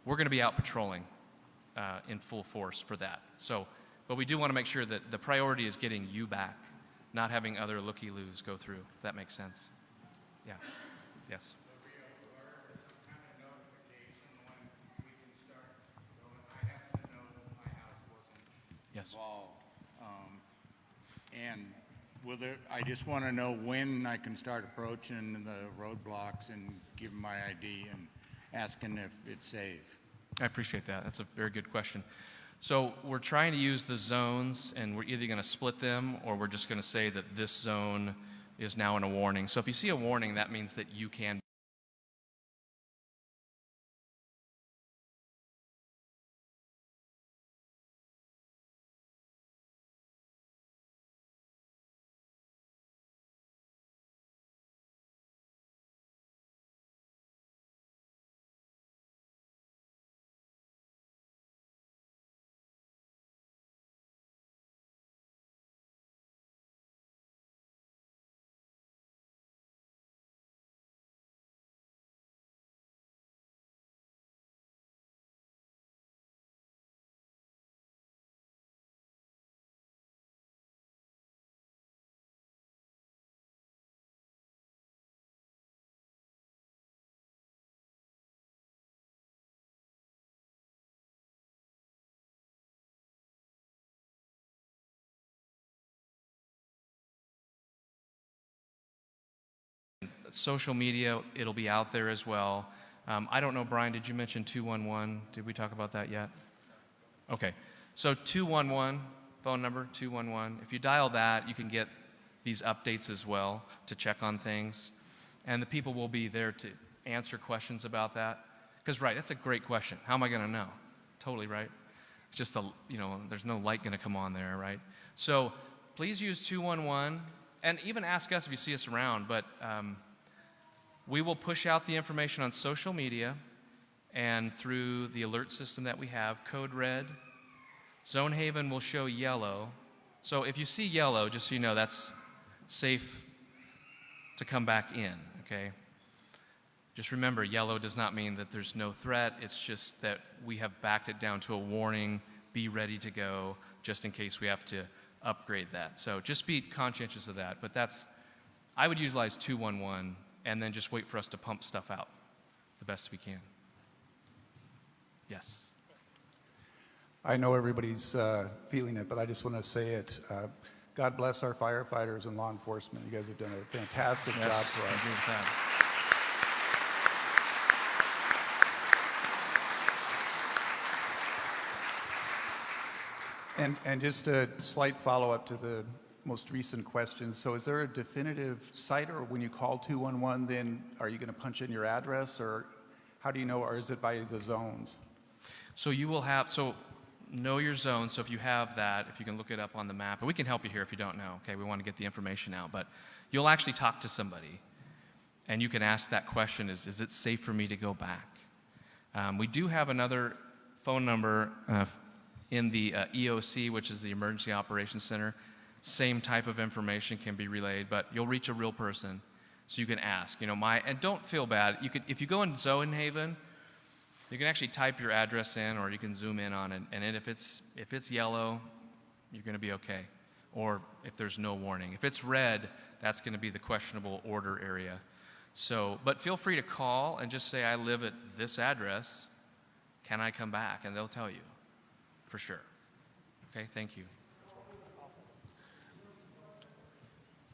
we're going to be out patrolling in full force for that. So, but we do want to make sure that the priority is getting you back, not having other looky-loos go through. If that makes sense. Yeah. Yes. Yes. Involved. And I just want to know when I can start approaching the roadblocks and giving my ID and asking if it's safe. I appreciate that. That's a very good question. So we're trying to use the zones, and we're either going to split them or we're just going to say that this zone is now in a warning. So if you see a warning, that means that you can social media, it'll be out there as well. I don't know, Brian, did you mention 211? Did we talk about that yet? Okay, so 211, phone number 211. If you dial that, you can get these updates as well to check on things. And the people will be there to answer questions about that. Because, right, that's a great question. How am I going to know? Totally right. It's just, there's no light going to come on there, right? So please use 211, and even ask us if you see us around. But we will push out the information on social media and through the alert system that we have, code red. Zone Haven will show yellow. So if you see yellow, just so you know, that's safe to come back in, okay? Just remember, yellow does not mean that there's no threat. It's just that we have backed it down to a warning, be ready to go, just in case we have to upgrade that. So just be conscientious of that. But I would utilize 211 and then just wait for us to pump stuff out the best we can. Yes. I know everybody's feeling it, but I just want to say it. God bless our firefighters and law enforcement. You guys have done a fantastic job for us. I agree with that. And just a slight follow-up to the most recent questions. So is there a definitive site, or when you call 211, then are you going to punch in your address, or how do you know, or is it by the zones? So you will have, know your zone. So if you have that, if you can look it up on the map, and we can help you here if you don't know, okay? We want to get the information out, but you'll actually talk to somebody, and you can ask that question, is it safe for me to go back? We do have another phone number in the EOC, which is the Emergency Operations Center. Same type of information can be relayed, but you'll reach a real person, so you can ask. And don't feel bad. If you go in Zone Haven, you can actually type your address in, or you can zoom in on it. And if it's yellow, you're going to be okay. Or if there's no warning, if it's red, that's going to be the questionable order area. But feel free to call and just say, I live at this address. Can I come back? And they'll tell you, for sure. Okay, thank you.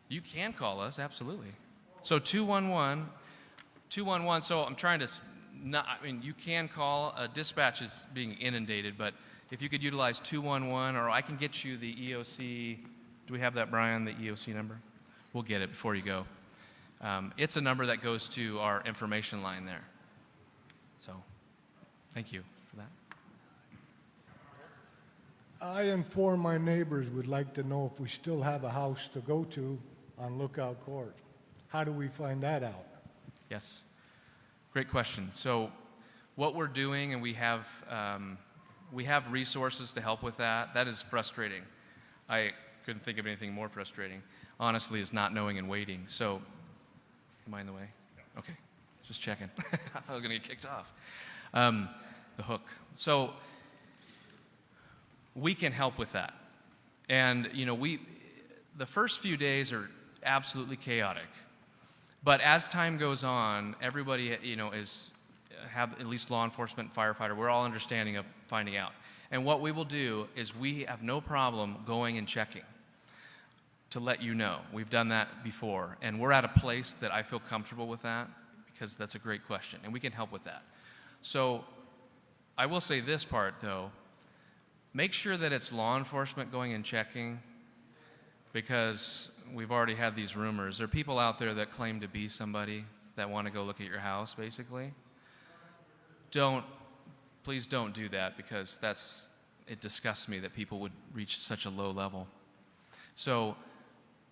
You can call us, absolutely. So 211, so I'm trying to, you can call, dispatch is being inundated, but if you could utilize 211, or I can get you the EOC, do we have that, Brian, the EOC number? We'll get it before you go. It's a number that goes to our information line there. So, thank you for that. I inform my neighbors would like to know if we still have a house to go to on Lookout Court. How do we find that out? Yes, great question. So what we're doing, and we have resources to help with that. That is frustrating. I couldn't think of anything more frustrating, honestly, is not knowing and waiting. So, am I in the way? Okay, just checking. I thought I was going to get kicked off. The hook. So we can help with that. And, the first few days are absolutely chaotic. But as time goes on, everybody, have at least law enforcement, firefighter, we're all understanding of finding out. And what we will do is we have no problem going and checking to let you know. We've done that before. And we're at a place that I feel comfortable with that, because that's a great question. And we can help with that. So I will say this part, though. Make sure that it's law enforcement going and checking, because we've already had these rumors. There are people out there that claim to be somebody that want to go look at your house, basically. Please don't do that, because it disgusts me that people would reach such a low level. So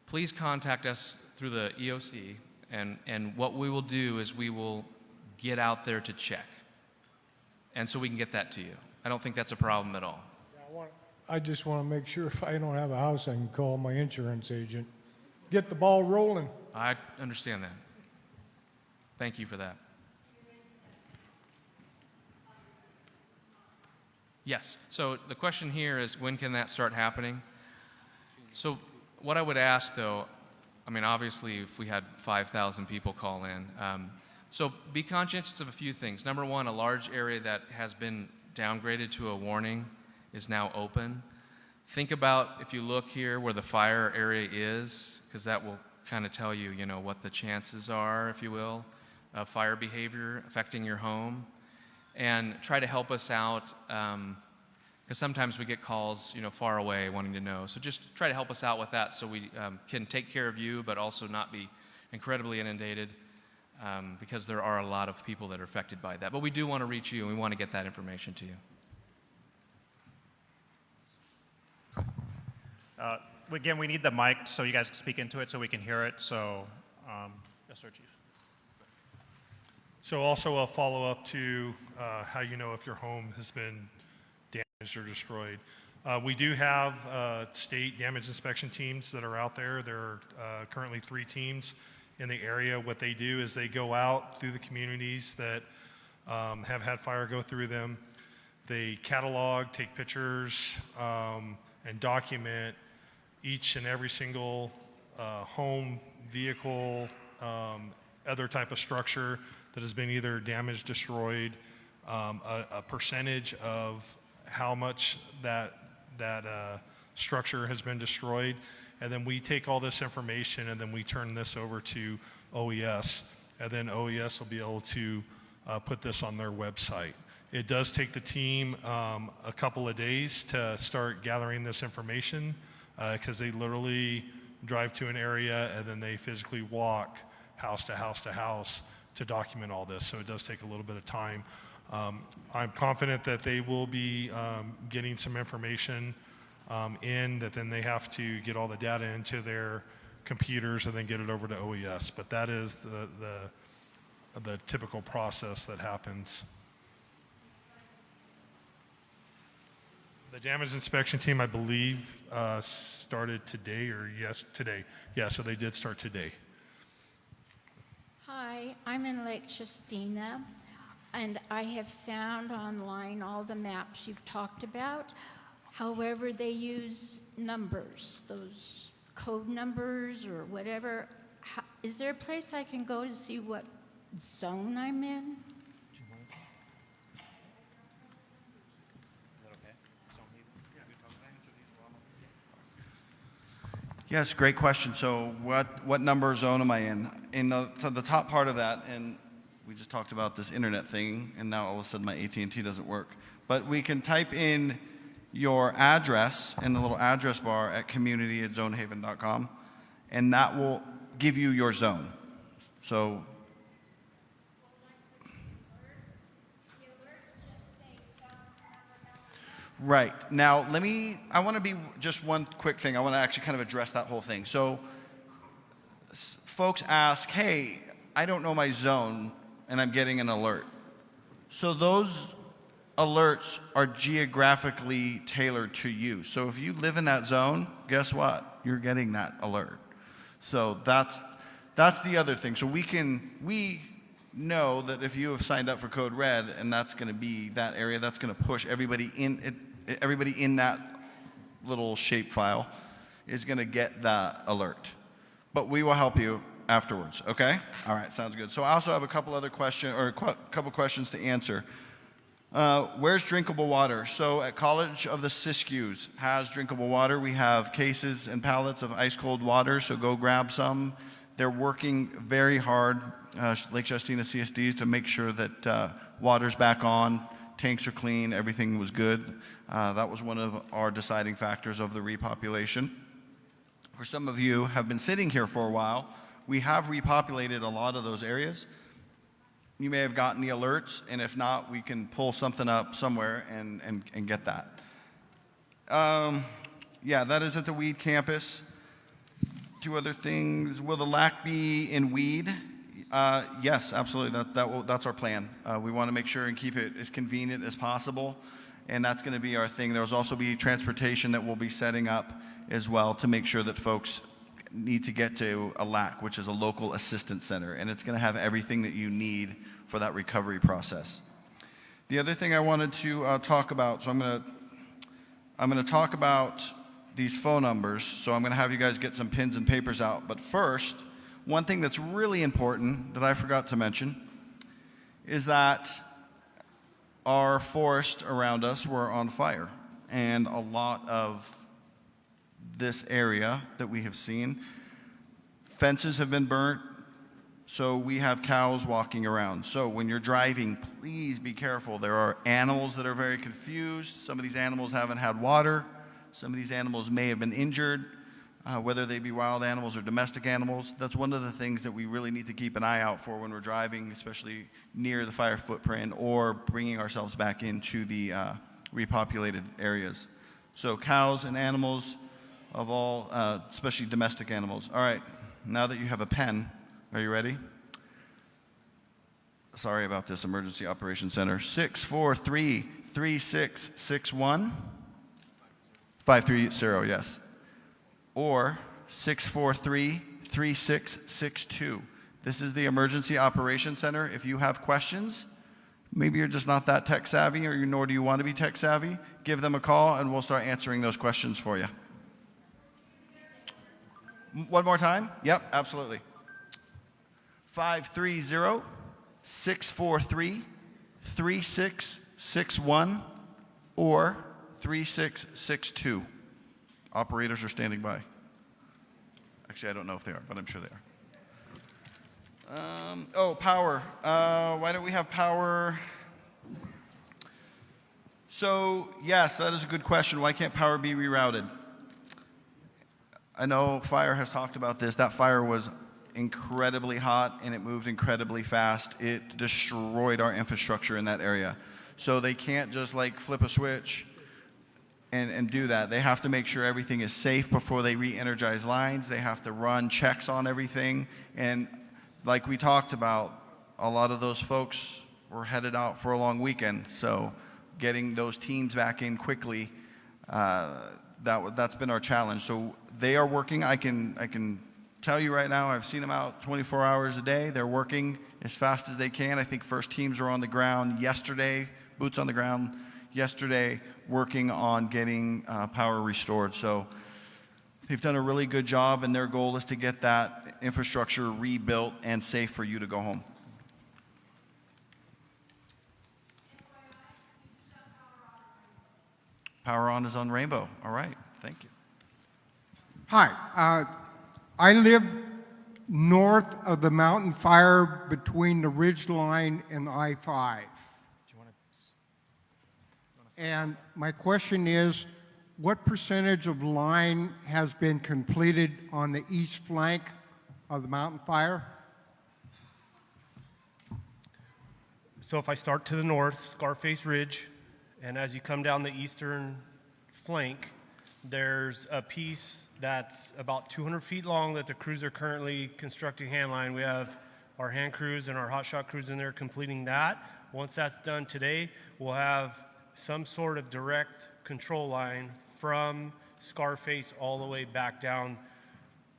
please contact us through the EOC, and what we will do is we will get out there to check. And so we can get that to you. I don't think that's a problem at all. I just want to make sure if I don't have a house, I can call my insurance agent. Get the ball rolling. I understand that. Thank you for that. Yes, so the question here is, when can that start happening? So what I would ask, though, obviously if we had 5,000 people call in, so be conscientious of a few things. Number one, a large area that has been downgraded to a warning is now open. Think about, if you look here where the fire area is, because that will kind of tell you, what the chances are, if you will, of fire behavior affecting your home, and try to help us out, because sometimes we get calls, far away wanting to know. So just try to help us out with that so we can take care of you, but also not be incredibly inundated, because there are a lot of people that are affected by that. But we do want to reach you, and we want to get that information to you. Again, we need the mic so you guys can speak into it so we can hear it. So, yes, sir, Chief. So also a follow-up to how you know if your home has been damaged or destroyed. We do have state damage inspection teams that are out there. There are currently 3 teams in the area. What they do is they go out through the communities that have had fire go through them. They catalog, take pictures, and document each and every single home, vehicle, other type of structure that has been either damaged, destroyed, a percentage of how much that structure has been destroyed, and then we take all this information and then we turn this over to OES, and then OES will be able to put this on their website. It does take the team a couple of days to start gathering this information, because they literally drive to an area and then they physically walk house to house to house to document all this. So it does take a little bit of time. I'm confident that they will be getting some information in that then they have to get all the data into their computers and then get it over to OES. But that is the typical process that happens. The damage inspection team, I believe, started today, or yes, today. Yeah, so they did start today. Hi, I'm in Lake Chestina, and I have found online all the maps you've talked about. However, they use numbers, those code numbers or whatever. Is there a place I can go to see what zone I'm in? Yes, great question. So what number zone am I in? So the top part of that, and we just talked about this internet thing, and now all of a sudden my AT&T doesn't work. But we can type in your address in the little address bar at community@zonehaven.com, and that will give you your zone. So right. Now, I want to be just one quick thing. I want to actually kind of address that whole thing. So folks ask, hey, I don't know my zone, and I'm getting an alert. So those alerts are geographically tailored to you. So if you live in that zone, guess what? You're getting that alert. So that's the other thing. So we know that if you have signed up for Code Red, and that's going to be that area, that's going to push everybody in that little shape file is going to get that alert. But we will help you afterwards, okay? All right, sounds good. So I also have a couple other questions, or a couple questions to answer. Where's drinkable water? So at College of the Siskiyous has drinkable water. We have cases and pallets of ice cold water, so go grab some. They're working very hard, Lake Chestina CSDs, to make sure that water's back on, tanks are clean, everything was good. That was one of our deciding factors of the repopulation. For some of you have been sitting here for a while, we have repopulated a lot of those areas. You may have gotten the alerts, and if not, we can pull something up somewhere and get that. Yeah, that is at the Weed campus. 2 other things. Will the LAC be in Weed? Yes, absolutely. That's our plan. We want to make sure and keep it as convenient as possible, and that's going to be our thing. There'll also be transportation that we'll be setting up as well to make sure that folks need to get to a LAC, which is a local assistance center, and it's going to have everything that you need for that recovery process. The other thing I wanted to talk about, so I'm going to talk about these phone numbers, so I'm going to have you guys get some pens and papers out. But first, one thing that's really important that I forgot to mention is that our forest around us were on fire, and a lot of this area that we have seen, Fences have been burnt, so we have cows walking around. So when you're driving, please be careful. There are animals that are very confused. Some of these animals haven't had water. Some of these animals may have been injured, whether they be wild animals or domestic animals. That's one of the things that we really need to keep an eye out for when we're driving, especially near the fire footprint or bringing ourselves back into the repopulated areas. So cows and animals of all, especially domestic animals. All right, now that you have a pen, are you ready? Sorry about this, Emergency Operations Center. 643-3661. 530, yes. Or 643-3662. This is the Emergency Operations Center. If you have questions, maybe you're just not that tech savvy, or nor do you want to be tech savvy, give them a call and we'll start answering those questions for you. One more time? Yep, absolutely. 530-643-3661 or 3662. Operators are standing by. Actually, I don't know if they are, but I'm sure they are. Power. Why don't we have power? So, yes, that is a good question. Why can't power be rerouted? I know fire has talked about this. That fire was incredibly hot and it moved incredibly fast. It destroyed our infrastructure in that area. So they can't just like flip a switch and do that. They have to make sure everything is safe before they re-energize lines. They have to run checks on everything. And like we talked about, a lot of those folks were headed out for a long weekend. So getting those teams back in quickly, that's been our challenge. So they are working. I can tell you right now, I've seen them out 24 hours a day. They're working as fast as they can. I think first teams were on the ground yesterday, boots on the ground yesterday, working on getting power restored. So they've done a really good job, and their goal is to get that infrastructure rebuilt and safe for you to go home. Power on is on Rainbow. All right, thank you. Hi, I live north of the mountain fire between the ridge line and I-5. And my question is, what percentage of line has been completed on the east flank of the mountain fire? So if I start to the north, Scarface Ridge, and as you come down the eastern flank, there's a piece that's about 200 feet long that the crews are currently constructing hand line. We have our hand crews and our hotshot crews in there completing that. Once that's done today, we'll have some sort of direct control line from Scarface all the way back down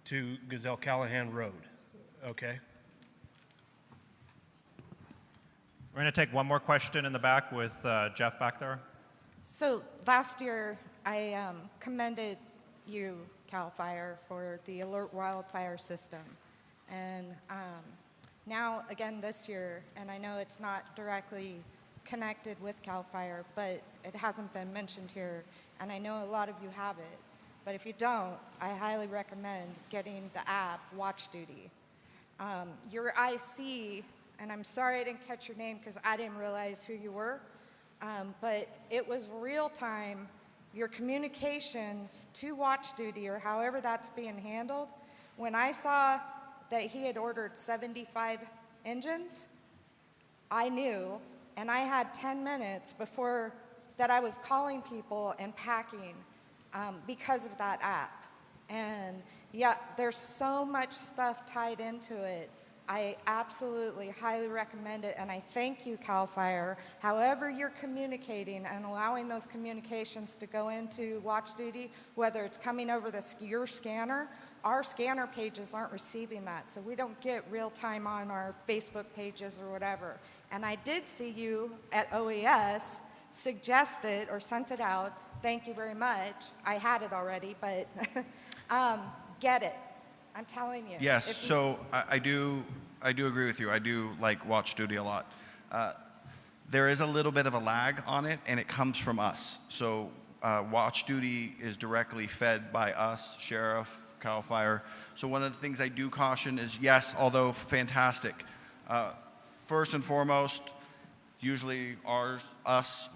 to Gazelle Callahan Road. Okay? We're going to take one more question in the back with Jeff back there. So last year, I commended you, CAL FIRE, for the alert wildfire system. And now, again, this year, and I know it's not directly connected with CAL FIRE, but it hasn't been mentioned here, and I know a lot of you have it. But if you don't, I highly recommend getting the app Watch Duty. Your IC, and I'm sorry I didn't catch your name because I didn't realize who you were, but it was real time. Your communications to Watch Duty, or however that's being handled, when I saw that he had ordered 75 engines, I knew, and I had 10 minutes before that I was calling people and packing because of that app. And yeah, there's so much stuff tied into it. I absolutely highly recommend it, and I thank you, CAL FIRE. However you're communicating and allowing those communications to go into Watch Duty, whether it's coming over your scanner, our scanner pages aren't receiving that, so we don't get real time on our Facebook pages or whatever. And I did see you at OES suggest it or sent it out. Thank you very much. I had it already, but get it. I'm telling you. Yes, so I do agree with you. I do like Watch Duty a lot. There is a little bit of a lag on it, and it comes from us. So Watch Duty is directly fed by us, sheriff, CAL FIRE. So one of the things I do caution is, yes, although fantastic, first and foremost, usually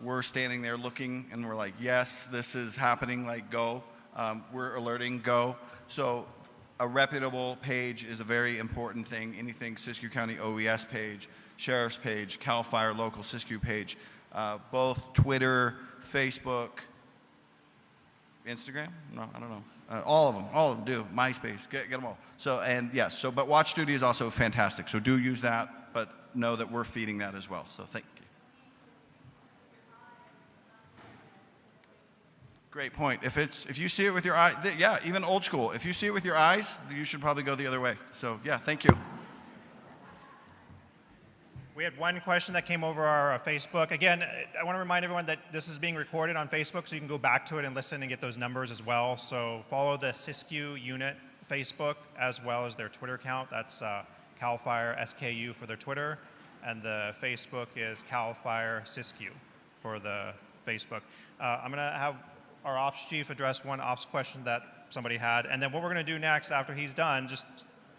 we're standing there looking and we're like, yes, this is happening, like go. We're alerting, go. So a reputable page is a very important thing. Anything Siskiyou County OES page, Sheriff's page, CAL FIRE local Siskiyou page, both Twitter, Facebook, Instagram? No, I don't know. All of them do. MySpace, get them all. So, and yes, so, but Watch Duty is also fantastic. So do use that, but know that we're feeding that as well. So thank you. Great point. If you see it with your eye, yeah, even old school. If you see it with your eyes, you should probably go the other way. So yeah, thank you. We had one question that came over our Facebook. Again, I want to remind everyone that this is being recorded on Facebook, so you can go back to it and listen and get those numbers as well. So follow the Siskiyou unit Facebook as well as their Twitter account. That's CAL FIRE SKU for their Twitter, and the Facebook is CAL FIRE Siskiyou for the Facebook. I'm going to have our ops chief address one ops question that somebody had, and then what we're going to do next after he's done, just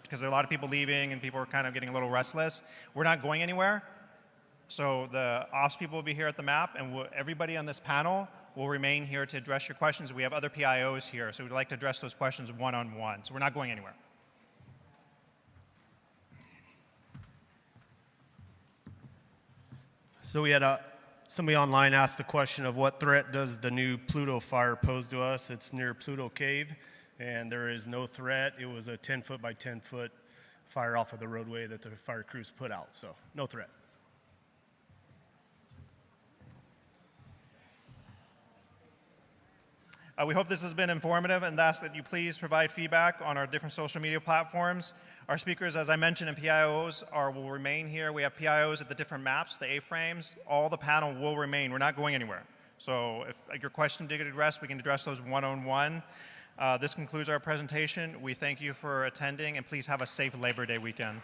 because there are a lot of people leaving and people are kind of getting a little restless, we're not going anywhere. So the ops people will be here at the map, and everybody on this panel will remain here to address your questions. We have other PIOs here, so we'd like to address those questions one-on-one. So we're not going anywhere. So we had somebody online asked the question of what threat does the new Pluto fire pose to us? It's near Pluto Cave, and there is no threat. It was a 10-foot by 10-foot fire off of the roadway that the fire crews put out, so no threat. We hope this has been informative and ask that you please provide feedback on our different social media platforms. Our speakers, as I mentioned, and PIOs will remain here. We have PIOs at the different maps, the A-frames. All the panel will remain. We're not going anywhere. So if your question did get addressed, we can address those one-on-one. This concludes our presentation. We thank you for attending, and please have a safe Labor Day weekend.